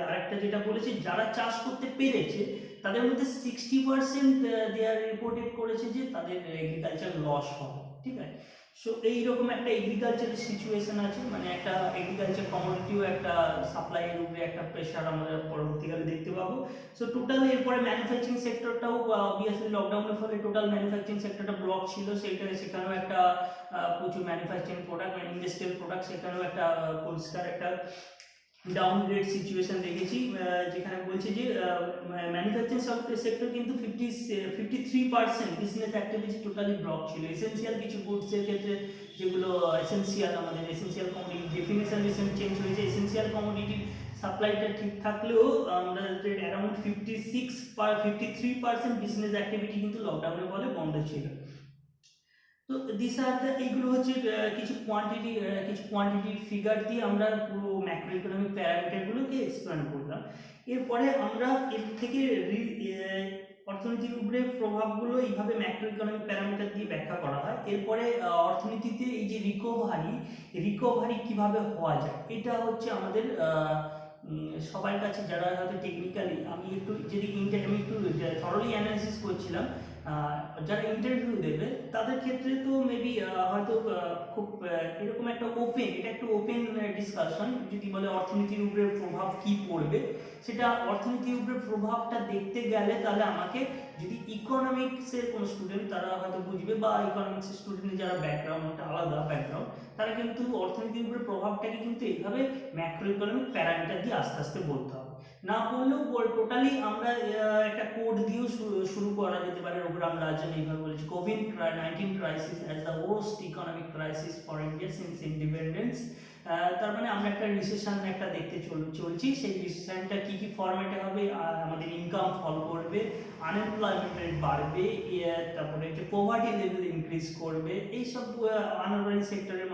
আরেকটা যেটা বলেছে যারা চাষ করতে পেরেছে তাদের মধ্যে 60% দেয়ার রিপোর্টেড করেছে যে তাদের এগ্রিকালচার লস হবে। ঠিক আছে, সো এইরকম একটা এগ্রিকালচারের সিচুয়েশন আছে, মানে একটা এগ্রিকালচার কমোডিটিও একটা সাপ্লাইয়ের উপরে একটা প্রেশার আমরা পরবর্তীকালে দেখতে পাবো। সো টোটাল এরপরে ম্যানুফ্যাকচারিং সেক্টরটাও অবভিয়াসলি লকডাউনের ফলে টোটাল ম্যানুফ্যাকচারিং সেক্টরটা ব্লক ছিল, সেখানেও একটা প্রচুর ম্যানুফ্যাকচারিং প্রোডাক্ট মানে ইন্ডাস্ট্রিয়াল প্রোডাক্ট সেখানেও একটা পরিষ্কার একটা ডাউনগ্রেড সিচুয়েশন দেখেছি, যেখানে বলছে যে ম্যানুফ্যাকচারিং সেক্টর কিন্তু 53% বিজনেস অ্যাক্টিভিটি টোটালি ব্লক ছিল। এসেন্সিয়াল কিছু গুডসের ক্ষেত্রে যেগুলো এসেন্সিয়াল, আমাদের essential commodity definition recent change হয়েছে, এসেন্সিয়াল কমোডিটির সাপ্লাইটা ঠিক থাকলেও আমরা অ্যারাউন্ড 53% বিজনেস অ্যাক্টিভিটি কিন্তু লকডাউনের ফলে বন্ধ ছিল। তো দিস আর দ্য এইগুলো হচ্ছে কিছু কোয়ান্টিটি ফিগার দিয়ে আমরা পুরো ম্যাক্রো ইকোনমিক প্যারামিটারগুলোকে এক্সপ্লেন করলাম। এরপরে আমরা এর থেকে অর্থনীতির উপরে প্রভাবগুলো এইভাবে ম্যাক্রো ইকোনমিক প্যারামিটার দিয়ে ব্যাখ্যা করা হয়। এরপরে অর্থনীতিতে এই যে রিকভারি কিভাবে হওয়া যায়, এটা হচ্ছে আমাদের সবার কাছে যারা হয়তো টেকনিক্যালি আমি একটু থরলি অ্যানালিসিস করছিলাম, যারা ইন্টারভিউ দেবে তাদের ক্ষেত্রে তো মেবি হয়তো খুব এরকম একটা ওপেন ডিসকাশন যদি বলে অর্থনীতির উপরে প্রভাব কি পড়বে, সেটা অর্থনীতির উপরে প্রভাবটা দেখতে গেলে তাহলে আমাকে যদি ইকোনমিক্সের কোনো স্টুডেন্ট তারা হয়তো বুঝবে, বা ইকোনমিক্সের স্টুডেন্টের যারা ব্যাকগ্রাউন্ড আলাদা ব্যাকগ্রাউন্ড তারা কিন্তু অর্থনীতির উপরে প্রভাবটাকে কিন্তু এইভাবে ম্যাক্রো ইকোনমিক প্যারামিটার দিয়ে আস্তে আস্তে বলতে হবে। না বললেও টোটালি আমরা একটা কোড দিয়েও শুরু করা যেতে পারে। রঘুরাম রাজন এইভাবে বলেছে COVID-19 crisis as the worst economic crisis for India since independence. তার মানে আমরা একটা রিসেশন একটা দেখতে চলছি, সেই রিসেশনটা কি কি ফরম্যাটে হবে, আমাদের ইনকাম ফল করবে, আনএমপ্লয়মেন্ট রেট বাড়বে, তারপরে হচ্ছে পোভার্টি লেভেল ইনক্রিজ করবে, এইসব আনঅর্গানাইজ সেক্টরের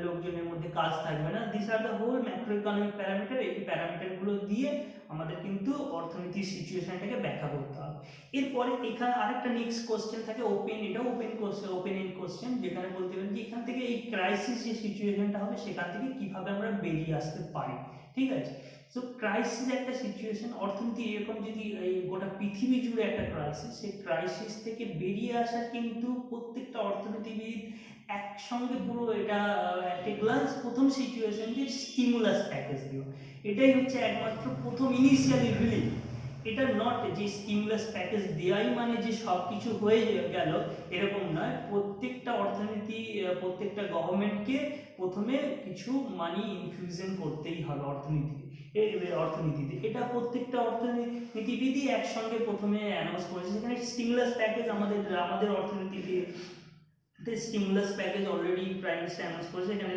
লোকজনের মধ্যে কাজ থাকবে না। This are the whole macro economic parameter. এই প্যারামিটারগুলো দিয়ে আমাদের কিন্তু অর্থনীতির সিচুয়েশনটাকে ব্যাখ্যা করতে হবে। এরপরে এখানে আরেকটা নেক্সট কোশ্চেন থাকে ওপেন এন্ড কোশ্চেন, যেখানে বলতে পারেন যে এখান থেকে এই ক্রাইসিস যে সিচুয়েশনটা হবে সেখান থেকে কিভাবে আমরা বেরিয়ে আসতে পারি। ঠিক আছে, সো ক্রাইসিস একটা সিচুয়েশন, অর্থনীতি এরকম যদি এই গোটা পৃথিবী জুড়ে একটা ক্রাইসিস, সেই ক্রাইসিস থেকে বেরিয়ে আসা কিন্তু প্রত্যেকটা অর্থনীতিবিদ একসঙ্গে পুরো এটা একটা গ্লান্স প্রথম সিচুয়েশন যে স্টিমুলাস প্যাকেজ দিও, এটাই হচ্ছে একমাত্র প্রথম ইনিশিয়ালি রিলিফ। এটা নট যে স্টিমুলাস প্যাকেজ দেওয়াই মানে যে সব কিছু হয়ে গেল এরকম নয়। প্রত্যেকটা অর্থনীতি, প্রত্যেকটা গভর্নমেন্টকে প্রথমে কিছু মানি ইনফিউশন করতেই হবে অর্থনীতিতে। এটা প্রত্যেকটা অর্থনীতিবিদই একসঙ্গে প্রথমে অ্যানাউন্স করেছে। সেখানে স্টিমুলাস প্যাকেজ আমাদের অর্থনীতিতে stimulus package already prime minister announce করেছে। এখানে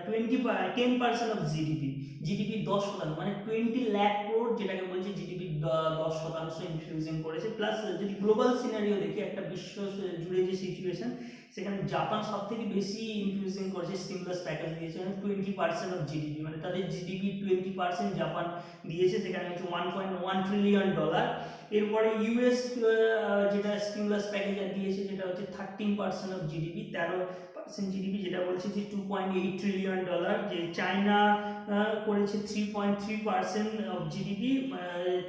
10% অফ জিডিপি 10%, মানে 20 লাখ ক্রোড, যেটাকে বলছে জিডিপি 10% ইনফিউজিং করেছে। প্লাস যদি গ্লোবাল সিনারিও দেখি, একটা বিশ্ব জুড়ে যে সিচুয়েশন, সেখানে জাপান সব থেকে বেশি ইনফিউজিং করেছে, স্টিমুলাস প্যাকেজ দিয়েছে 20% অফ জিডিপি, মানে তাদের জিডিপি 20% জাপান দিয়েছে, সেখানে হচ্ছে $1.1 ট্রিলিয়ন। এরপরে ইউএস যেটা স্টিমুলাস প্যাকেজ দিয়েছে, যেটা হচ্ছে 13% অফ জিডিপি, 13% জিডিপি, যেটা বলছে যে $2.8 ট্রিলিয়ন। যে চায়না করেছে 3.3% অফ জিডিপি,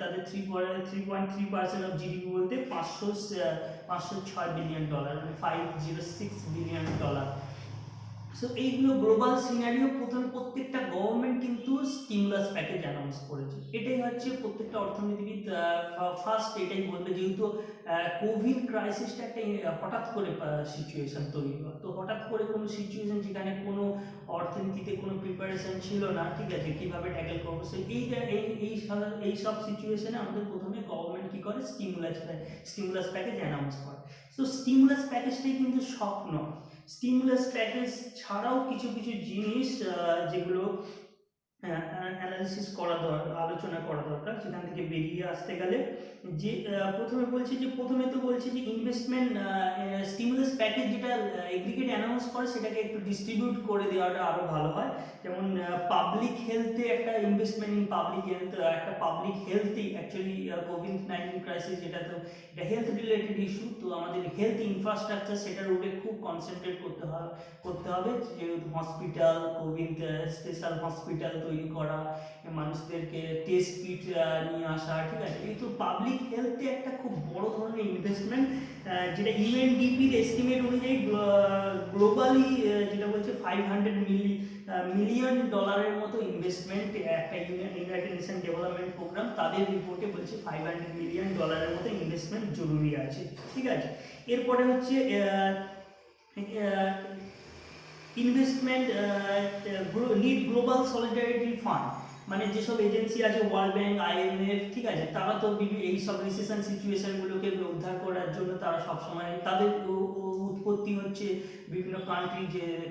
তাদের 3.3% অফ জিডিপি বলতে $506 বিলিয়ন, মানে $506 বিলিয়ন। সো এইগুলো গ্লোবাল সিনারিও। প্রত্যেকটা গভর্নমেন্ট কিন্তু স্টিমুলাস প্যাকেজ অ্যানাউন্স করেছে। এটাই হচ্ছে প্রত্যেকটা অর্থনীতিবিদ ফার্স্ট এটাই বলবে, যেহেতু কোভিড ক্রাইসিসটা একটা হঠাৎ করে সিচুয়েশন তৈরি হয়। তো হঠাৎ করে কোনো সিচুয়েশন যেখানে কোনো অর্থনীতিতে কোনো প্রিপারেশন ছিল না, ঠিক আছে, কীভাবে ট্যাকেল করবো, সেই এই সব সিচুয়েশনে আমাদের প্রথমে গভর্নমেন্ট কী করে, স্টিমুলাস প্যাকেজ অ্যানাউন্স করে। সো স্টিমুলাস প্যাকেজটাই কিন্তু স্বপ্ন। স্টিমুলাস প্যাকেজ ছাড়াও কিছু কিছু জিনিস যেগুলো অ্যানালিসিস করা দরকার, আলোচনা করা দরকার, সেখান থেকে বেরিয়ে আসতে গেলে যে প্রথমে তো বলছি যে ইনভেস্টমেন্ট স্টিমুলাস প্যাকেজ যেটা এগ্রিগেট অ্যানাউন্স করে, সেটাকে একটু ডিস্ট্রিবিউট করে দেওয়াটা আরও ভালো হয়। যেমন পাবলিক হেলথে একটা ইনভেস্টমেন্ট ইন পাবলিক হেলথ, একটা পাবলিক হেলথই অ্যাকচুয়ালি কোভিড-19 ক্রাইসিস, যেটা তো এটা হেলথ রিলেটেড ইস্যু। তো আমাদের হেলথ ইনফ্রাস্ট্রাকচার সেটার উপরে খুব কনসেন্ট্রেট করতে হবে, যে হসপিটাল, কোভিড স্পেশাল হসপিটাল তৈরি করা, মানুষদেরকে টেস্ট কিট নিয়ে আসা, ঠিক আছে। এই তো পাবলিক হেলথে একটা খুব বড় ধরনের ইনভেস্টমেন্ট, যেটা ইউএনডিপির এস্টিমেট অনুযায়ী গ্লোবালি যেটা বলছে $500 মিলিয়ন মতো ইনভেস্টমেন্ট, একটা ইউনাইটেড নেশন ডেভেলপমেন্ট প্রোগ্রাম, তাদের রিপোর্টে বলছে $500 মিলিয়ন মতো ইনভেস্টমেন্ট জরুরি আছে, ঠিক আছে। এরপরে হচ্ছে investment lead global solidarity fund, মানে যেসব এজেন্সি আছে, ওয়ার্ল্ড ব্যাংক, IMF, ঠিক আছে, তারা তো এই সব রিসেশন সিচুয়েশনগুলোকে উদ্ধার করার জন্য তারা সবসময়, তাদের উৎপত্তি হচ্ছে বিভিন্ন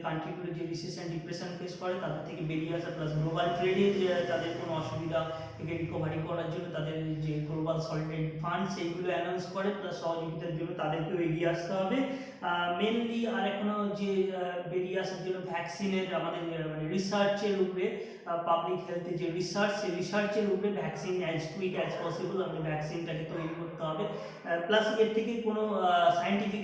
কান্ট্রিগুলো যে রিসেশন ডিপ্রেশন ফেস করে, তাদের থেকে বেরিয়ে আসা, প্লাস গ্লোবাল ট্রেডে তাদের কোনো অসুবিধা থেকে রিকভারি করার জন্য তাদের যে গ্লোবাল সলিডারিটি ফান্ড, সেইগুলো অ্যানাউন্স করে, প্লাস সহযোগিতার জন্য তাদেরকেও এগিয়ে আসতে হবে। মেনলি আর এখনো যে বেরিয়ে আসার জন্য ভ্যাকসিনের আমাদের মানে রিসার্চের উপরে, পাবলিক হেলথে যে সেই রিসার্চের উপরে vaccine as quick as possible আমাদের ভ্যাকসিনটাকে তৈরি করতে হবে। প্লাস এর থেকে কোনো সায়েন্টিফিক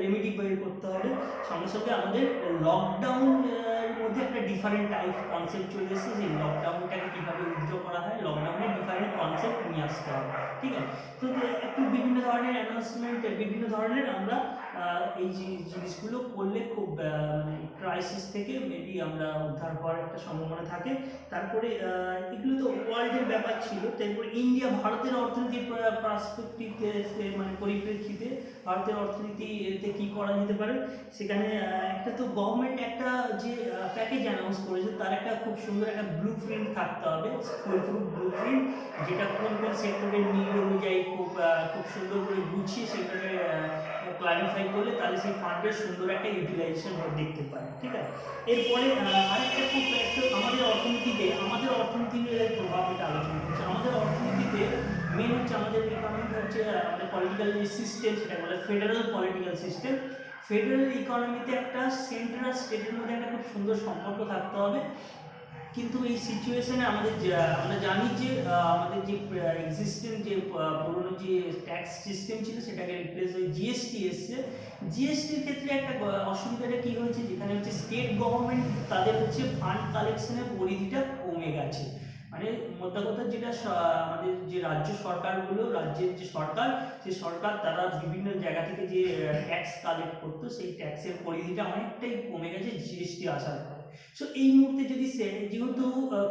রেমেডি বের করতে হবে। সঙ্গে সঙ্গে আমাদের লকডাউনের মধ্যে একটা ডিফারেন্ট টাইপ কনসেপ্ট চলে এসেছে, যে লকডাউনটাকে কীভাবে উইথড্র করা হয়, লকডাউনের ডিফারেন্ট কনসেপ্ট নিয়ে আসতে হবে, ঠিক আছে। তো একটু বিভিন্ন ধরনের অ্যানাউন্সমেন্ট, বিভিন্ন ধরনের আমরা এই জিনিসগুলো করলে খুব মানে ক্রাইসিস থেকে মেবি আমরা উদ্ধার হওয়ার একটা সম্ভাবনা থাকে। তারপরে এগুলো তো ওয়ার্ল্ডের ব্যাপার ছিল। তারপরে ভারতের অর্থনীতির পার্সপেক্টিভে, মানে পরিপ্রেক্ষিতে ভারতের অর্থনীতিতে কী করা যেতে পারে, সেখানে একটা তো গভর্নমেন্ট একটা যে প্যাকেজ অ্যানাউন্স করেছে, তার একটা খুব সুন্দর একটা ব্লু প্রিন্ট থাকতে হবে, ফুলপ্রুফ ব্লু প্রিন্ট, যেটা কোন সেক্টরের নিড অনুযায়ী খুব সুন্দর করে গুছিয়ে সেটাকে ক্লারিফাই করলে তাহলে সেই ফান্ডের সুন্দর একটা ইউটিলাইজেশন দেখতে পারে, ঠিক আছে। এরপরে আরেকটা খুব আমাদের অর্থনীতির প্রভাব এটা আলোচনা করছে। আমাদের অর্থনীতিতে মেন হচ্ছে আমাদের ইকোনমি হচ্ছে আমাদের পলিটিক্যাল যে সিস্টেম, সেটা বলে ফেডারেল পলিটিক্যাল সিস্টেম। ফেডারেল ইকোনমিতে একটা সেন্ট্রাল স্টেটের মধ্যে একটা খুব সুন্দর সম্পর্ক থাকতে হবে। কিন্তু এই সিচুয়েশনে আমরা জানি যে আমাদের যে এক্সিস্টেন্ট যে পুরনো যে ট্যাক্স সিস্টেম ছিল, সেটাকে রিপ্লেস হয়ে জিএসটি এসছে। জিএসটির ক্ষেত্রে একটা অসুবিধাটা কী হয়েছে, যেখানে হচ্ছে স্টেট গভর্নমেন্ট তাদের হচ্ছে ফান্ড কালেকশনের পরিধিটা কমে গেছে। মানে মোদ্দা কথা যেটা আমাদের যে রাজ্য সরকারগুলো, রাজ্যের যে সরকার, সেই সরকার তারা বিভিন্ন জায়গা থেকে যে ট্যাক্স কালেক্ট করতো, সেই ট্যাক্সের পরিধিটা অনেকটাই কমে গেছে জিএসটি আসার পর। সো এই মুহূর্তে যদি যেহেতু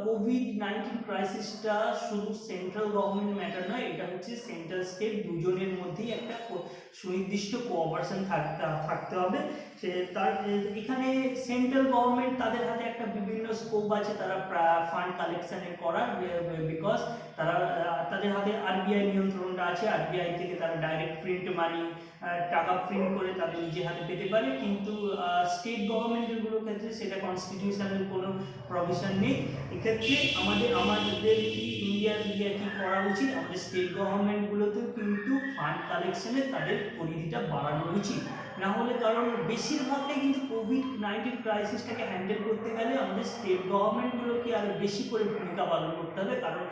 কোভিড-19 ক্রাইসিসটা শুধু সেন্ট্রাল গভর্নমেন্ট ম্যাটার নয়, এটা হচ্ছে সেন্ট্রাল স্টেট দুজনের মধ্যেই একটা সুনির্দিষ্ট কোঅপারেশন থাকতে হবে। সে তার এখানে সেন্ট্রাল গভর্নমেন্ট তাদের হাতে একটা বিভিন্ন স্কোপ আছে তারা ফান্ড কালেকশনের করার, বিকজ তারা তাদের হাতে আরবিআই নিয়ন্ত্রণটা আছে, আরবিআই থেকে তারা ডাইরেক্ট প্রিন্ট মানি টাকা প্রিন্ট করে তাদের নিজের হাতে পেতে পারে। কিন্তু স্টেট গভর্নমেন্টগুলোর ক্ষেত্রে সেটা কনস্টিটিউশনের কোনো প্রভিশন নেই। এক্ষেত্রে আমাদের কি ইন্ডিয়া কি করা উচিত, আমাদের স্টেট গভর্নমেন্টগুলোতেও কিন্তু ফান্ড কালেকশনে তাদের পরিধিটা বাড়ানো উচিত। না হলে, কারণ বেশিরভাগটাই কিন্তু কোভিড-19 ক্রাইসিসটাকে হ্যান্ডেল করতে গেলে আমাদের স্টেট গভর্নমেন্টগুলোকে আরও বেশি করে ভূমিকা পালন করতে হবে, কারণ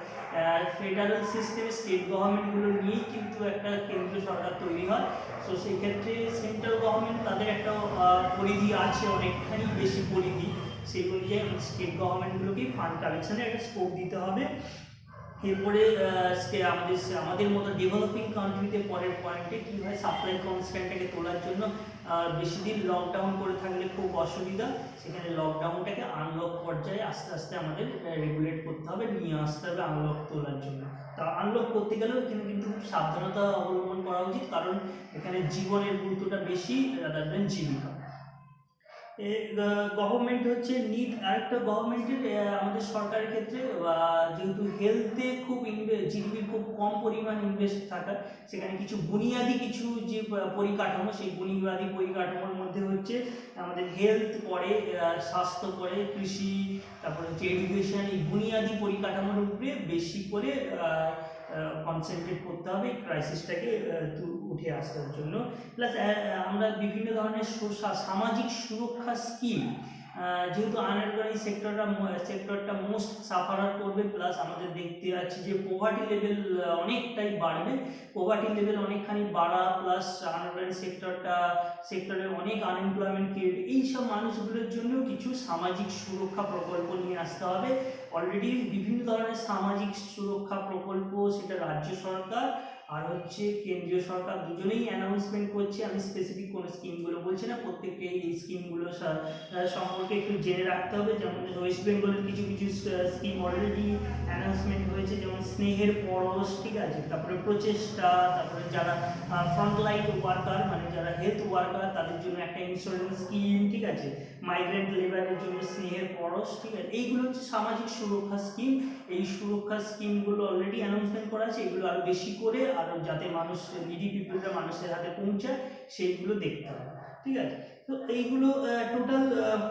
ফেডারেল সিস্টেমে স্টেট গভর্নমেন্টগুলো নিয়েই কিন্তু একটা কেন্দ্রীয় সরকার তৈরি হয়। তো সেই ক্ষেত্রে সেন্ট্রাল গভর্নমেন্ট তাদের একটা পরিধি আছে, অনেকখানি বেশি পরিধি, সেই অনুযায়ী স্টেট গভর্নমেন্টগুলোকেই ফান্ড কালেকশনে একটা স্কোপ দিতে হবে। এরপরে আমাদের মতো ডেভেলপিং কান্ট্রিতে পরের পয়েন্টে কী হয়, সাপ্লাই কনস্ট্যান্টটাকে তোলার জন্য বেশি দিন লকডাউন করে থাকলে খুব অসুবিধা, সেখানে লকডাউনটাকে আনলক পর্যায়ে আস্তে আস্তে আমাদের রেগুলেট করতে হবে, নিয়ে আসতে হবে আনলক তোলার জন্য। তা আনলক করতে গেলেও এখানে কিন্তু খুব সাবধানতা অবলম্বন করা উচিত, কারণ এখানে জীবনের গুরুত্বটা বেশি রাদার দেন জীবিকা। গভর্নমেন্ট হচ্ছে আরেকটা গভর্নমেন্টের আমাদের সরকারের ক্ষেত্রে যেহেতু হেলথে খুব জিডিপির খুব কম পরিমাণ ইনভেস্ট থাকা, সেখানে কিছু বুনিয়াদি কিছু যে পরিকাঠামো, সেই বুনিয়াদি পরিকাঠামোর মধ্যে হচ্ছে আমাদের হেলথ পড়ে, স্বাস্থ্য পড়ে, কৃষি, তারপরে হচ্ছে এডুকেশন, এই বুনিয়াদি পরিকাঠামোর উপরে বেশি করে কনসেন্ট্রেট করতে হবে ক্রাইসিসটাকে উঠে আসার জন্য। প্লাস আমরা বিভিন্ন ধরনের সামাজিক সুরক্ষা স্কিম, যেহেতু আনএমপ্লয়েড সেক্টরটা মোস্ট সাফারার করবে, প্লাস আমাদের দেখতে পাচ্ছি যে পোভার্টি লেভেল অনেকটাই বাড়বে, পোভার্টি লেভেল অনেকখানি বাড়া, প্লাস আনএমপ্লয়েড সেক্টরে অনেক আনএমপ্লয়মেন্ট ক্রিয়েট, এইসব মানুষগুলোর জন্য কিছু সামাজিক সুরক্ষা প্রকল্প নিয়ে আসতে হবে। অলরেডি বিভিন্ন ধরনের সামাজিক সুরক্ষা প্রকল্প, সেটা রাজ্য সরকার আর হচ্ছে কেন্দ্রীয় সরকার দুজনেই অ্যানাউন্সমেন্ট করছে। আমি স্পেসিফিক কোনো স্কিমগুলো বলছি না, প্রত্যেককে এই স্কিমগুলো সম্পর্কে একটু জেনে রাখতে হবে। যেমন ওয়েস্ট বেঙ্গলের কিছু কিছু স্কিম অলরেডি অ্যানাউন্সমেন্ট হয়েছে, যেমন স্নেহের পরশ, ঠিক আছে, তারপরে প্রচেষ্টা, তারপরে যারা ফ্রন্টলাইন ওয়ার্কার মানে যারা হেলথ ওয়ার্কার তাদের জন্য একটা ইন্স্যুরেন্স স্কিম, ঠিক আছে, মাইগ্রেন্ট লেবারের জন্য স্নেহের পরশ, ঠিক আছে, এইগুলো হচ্ছে সামাজিক সুরক্ষা স্কিম। এই সুরক্ষা স্কিমগুলো অলরেডি অ্যানাউন্সমেন্ট করা আছে, এগুলো আরও বেশি করে আরও যাতে মানুষ নিডি পিপলরা মানুষের হাতে পৌঁছায় সেইগুলো দেখতে হবে, ঠিক আছে। তো এইগুলো টোটাল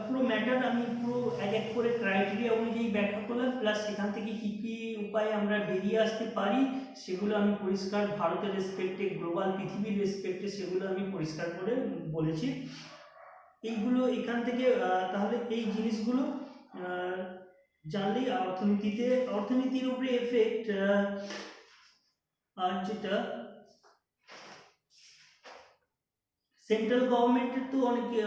পুরো ম্যাটার আমি পুরো এক এক করে ক্রাইটেরিয়া অনুযায়ী ব্যাখ্যা করলাম, প্লাস সেখান থেকে কী কী উপায়ে আমরা বেরিয়ে আসতে পারি সেগুলো আমি পরিষ্কার ভারতের রেসপেক্টে, গ্লোবাল পৃথিবীর রেসপেক্টে সেগুলো আমি পরিষ্কার করে বলেছি। এইগুলো এখান থেকে তাহলে এই জিনিসগুলো জানলেই অর্থনীতির উপরে এফেক্ট, আর যেটা সেন্ট্রাল গভর্নমেন্টের তো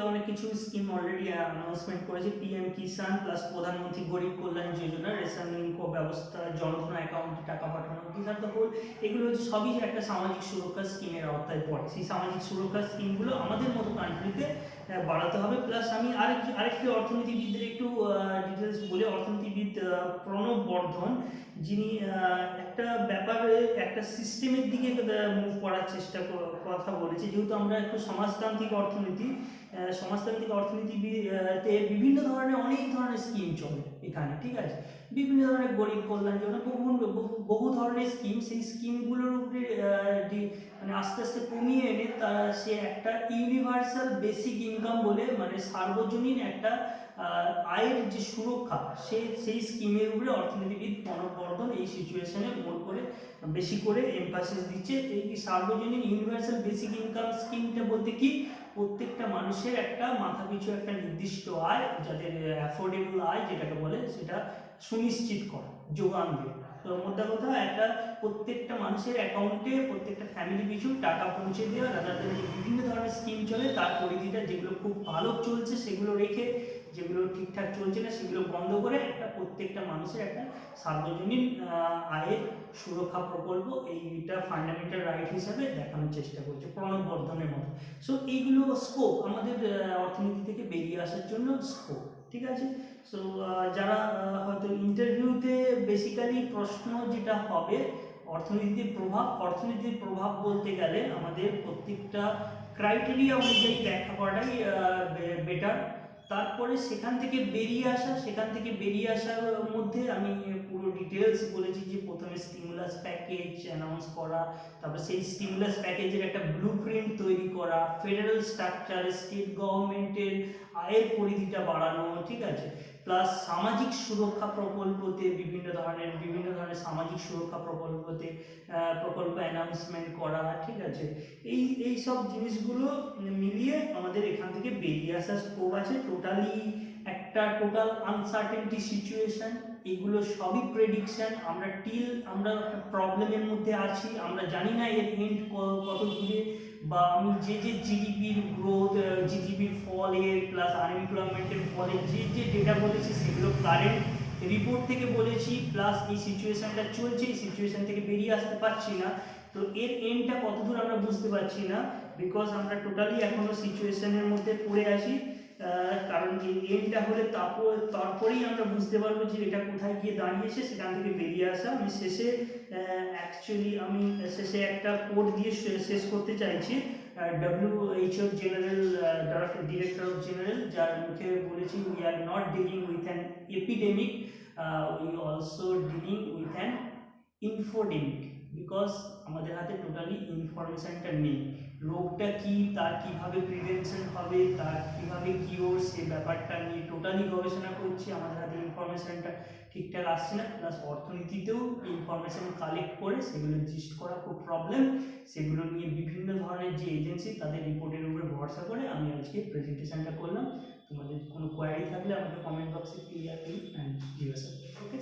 অনেক কিছু স্কিম অলরেডি অ্যানাউন্সমেন্ট করেছে, পিএম কিষাণ প্লাস প্রধানমন্ত্রী গরিব কল্যাণ যোজনা, রেশনিং ব্যবস্থা, জনধন অ্যাকাউন্টে টাকা পাঠানো, কিষাণ তো এগুলো হচ্ছে সবই একটা সামাজিক সুরক্ষা স্কিমের আওতায় পড়ে। সেই সামাজিক সুরক্ষা স্কিমগুলো আমাদের মতো কান্ট্রিতে বাড়াতে হবে। প্লাস আমি আরেকটি অর্থনীতিবিদদের একটু ডিটেলস বলে, অর্থনীতিবিদ প্রণব বর্ধন, যিনি একটা ব্যাপারে একটা সিস্টেমের দিকে মুভ করার কথা বলেছে। যেহেতু আমরা একটু সমাজতান্ত্রিক অর্থনীতিতে বিভিন্ন ধরনের অনেক ধরনের স্কিম চলে এখানে, ঠিক আছে, বিভিন্ন ধরনের গরিব কল্যাণ যোজনা, বহু ধরনের স্কিম, সেই স্কিমগুলোর উপরে মানে আস্তে আস্তে কমিয়ে এনে সে একটা ইউনিভার্সাল বেসিক ইনকাম বলে, মানে সার্বজনীন একটা আয়ের যে সুরক্ষা, সেই স্কিমের উপরে অর্থনীতিবিদ প্রণব বর্ধন এই সিচুয়েশনে বেশি করে এমফাসিস দিচ্ছে। এই সার্বজনীন ইউনিভার্সাল বেসিক ইনকাম স্কিমটা বলতে কি, প্রত্যেকটা মানুষের একটা মাথাপিছু একটা নির্দিষ্ট আয়, যাদের অ্যাফোর্ডেবল আয় যেটাকে বলে, সেটা সুনিশ্চিত করা, যোগান দেয়। তো মোদ্দা কথা, একটা প্রত্যেকটা মানুষের অ্যাকাউন্টে প্রত্যেকটা ফ্যামিলি পিছু টাকা পৌঁছে দেওয়া, রাদার বিভিন্ন ধরনের স্কিম চলে তার পরিধিটা, যেগুলো খুব ভালো চলছে সেগুলো রেখে, যেগুলো ঠিকঠাক চলছে না সেগুলো বন্ধ করে একটা প্রত্যেকটা মানুষের একটা সার্বজনীন আয়ের সুরক্ষা প্রকল্প, এইটা ফান্ডামেন্টাল রাইট হিসাবে দেখানোর চেষ্টা করছে প্রণব বর্ধনের মতো। সো এইগুলো স্কোপ আমাদের অর্থনীতি থেকে বেরিয়ে আসার জন্য স্কোপ। ঠিক আছে। সো যারা হয়তো ইন্টারভিউতে বেসিক্যালি প্রশ্ন যেটা হবে অর্থনীতির প্রভাব বলতে গেলে আমাদের প্রত্যেকটা ক্রাইটেরিয়া অনুযায়ী ব্যাখ্যা করাটাই বেটার। তারপরে সেখান থেকে বেরিয়ে আসার মধ্যে আমি পুরো ডিটেলস বলেছি যে প্রথমে স্টিমুলাস প্যাকেজ অ্যানাউন্স করা, তারপর সেই স্টিমুলাস প্যাকেজের একটা ব্লুপ্রিন্ট তৈরি করা, ফেডারেল স্ট্রাকচার, স্টেট গভর্নমেন্টের আয়ের পরিধিটা বাড়ানো, ঠিক আছে, প্লাস সামাজিক সুরক্ষা প্রকল্পতে বিভিন্ন ধরনের সামাজিক সুরক্ষা প্রকল্প অ্যানাউন্সমেন্ট করা, ঠিক আছে। এই সব জিনিসগুলো মিলিয়ে আমাদের এখান থেকে বেরিয়ে আসার স্কোপ আছে। টোটাল আনসার্টেনটি সিচুয়েশন, এগুলো সবই প্রেডিকশন। আমরা একটা প্রবলেমের মধ্যে আছি, আমরা জানি না এর এন্ড কত দূরে, বা আমি যে জিডিপির গ্রোথ, জিডিপির ফলের প্লাস আনএমপ্লয়মেন্টের ফলে যে ডেটা বলেছি সেগুলো কারেন্ট রিপোর্ট থেকে বলেছি, প্লাস এই সিচুয়েশনটা চলছে, এই সিচুয়েশন থেকে বেরিয়ে আসতে পারছি না। তো এর এন্ডটা কতদূর আমরা বুঝতে পারছি না, বিকজ আমরা টোটালি এখনো সিচুয়েশনের মধ্যে পড়ে আছি। কারণ এই এন্ডটা হলে তারপরেই আমরা বুঝতে পারবো যে এটা কোথায় গিয়ে দাঁড়িয়েছে, সেখান থেকে বেরিয়ে আসা। আমি শেষে একটা কোড দিয়ে শেষ করতে চাইছি। WHO general director of general, যার মুখে বলেছি, we are not dealing with an epidemic, we also dealing with an infodemic, because আমাদের হাতে টোটালি ইনফরমেশনটা নেই। রোগটা কি, তার কিভাবে প্রিভেনশন হবে, তার কিভাবে কিওর, সে ব্যাপারটা নিয়ে টোটালি গবেষণা করছি, আমাদের হাতে ইনফরমেশনটা ঠিকঠাক আসছে না। প্লাস অর্থনীতিতেও ইনফরমেশন কালেক্ট করে সেগুলো জিস্ট করা খুব প্রবলেম। সেগুলো নিয়ে বিভিন্ন ধরনের যে এজেন্সি, তাদের রিপোর্টের উপরে ভরসা করে আমি আজকে প্রেজেন্টেশনটা করলাম। তোমাদের কোনো কোয়ারি থাকলে আমাকে কমেন্ট বক্সে ক্লিয়ার করুন অ্যান্ড জিজ্ঞাসা করুন। ওকে।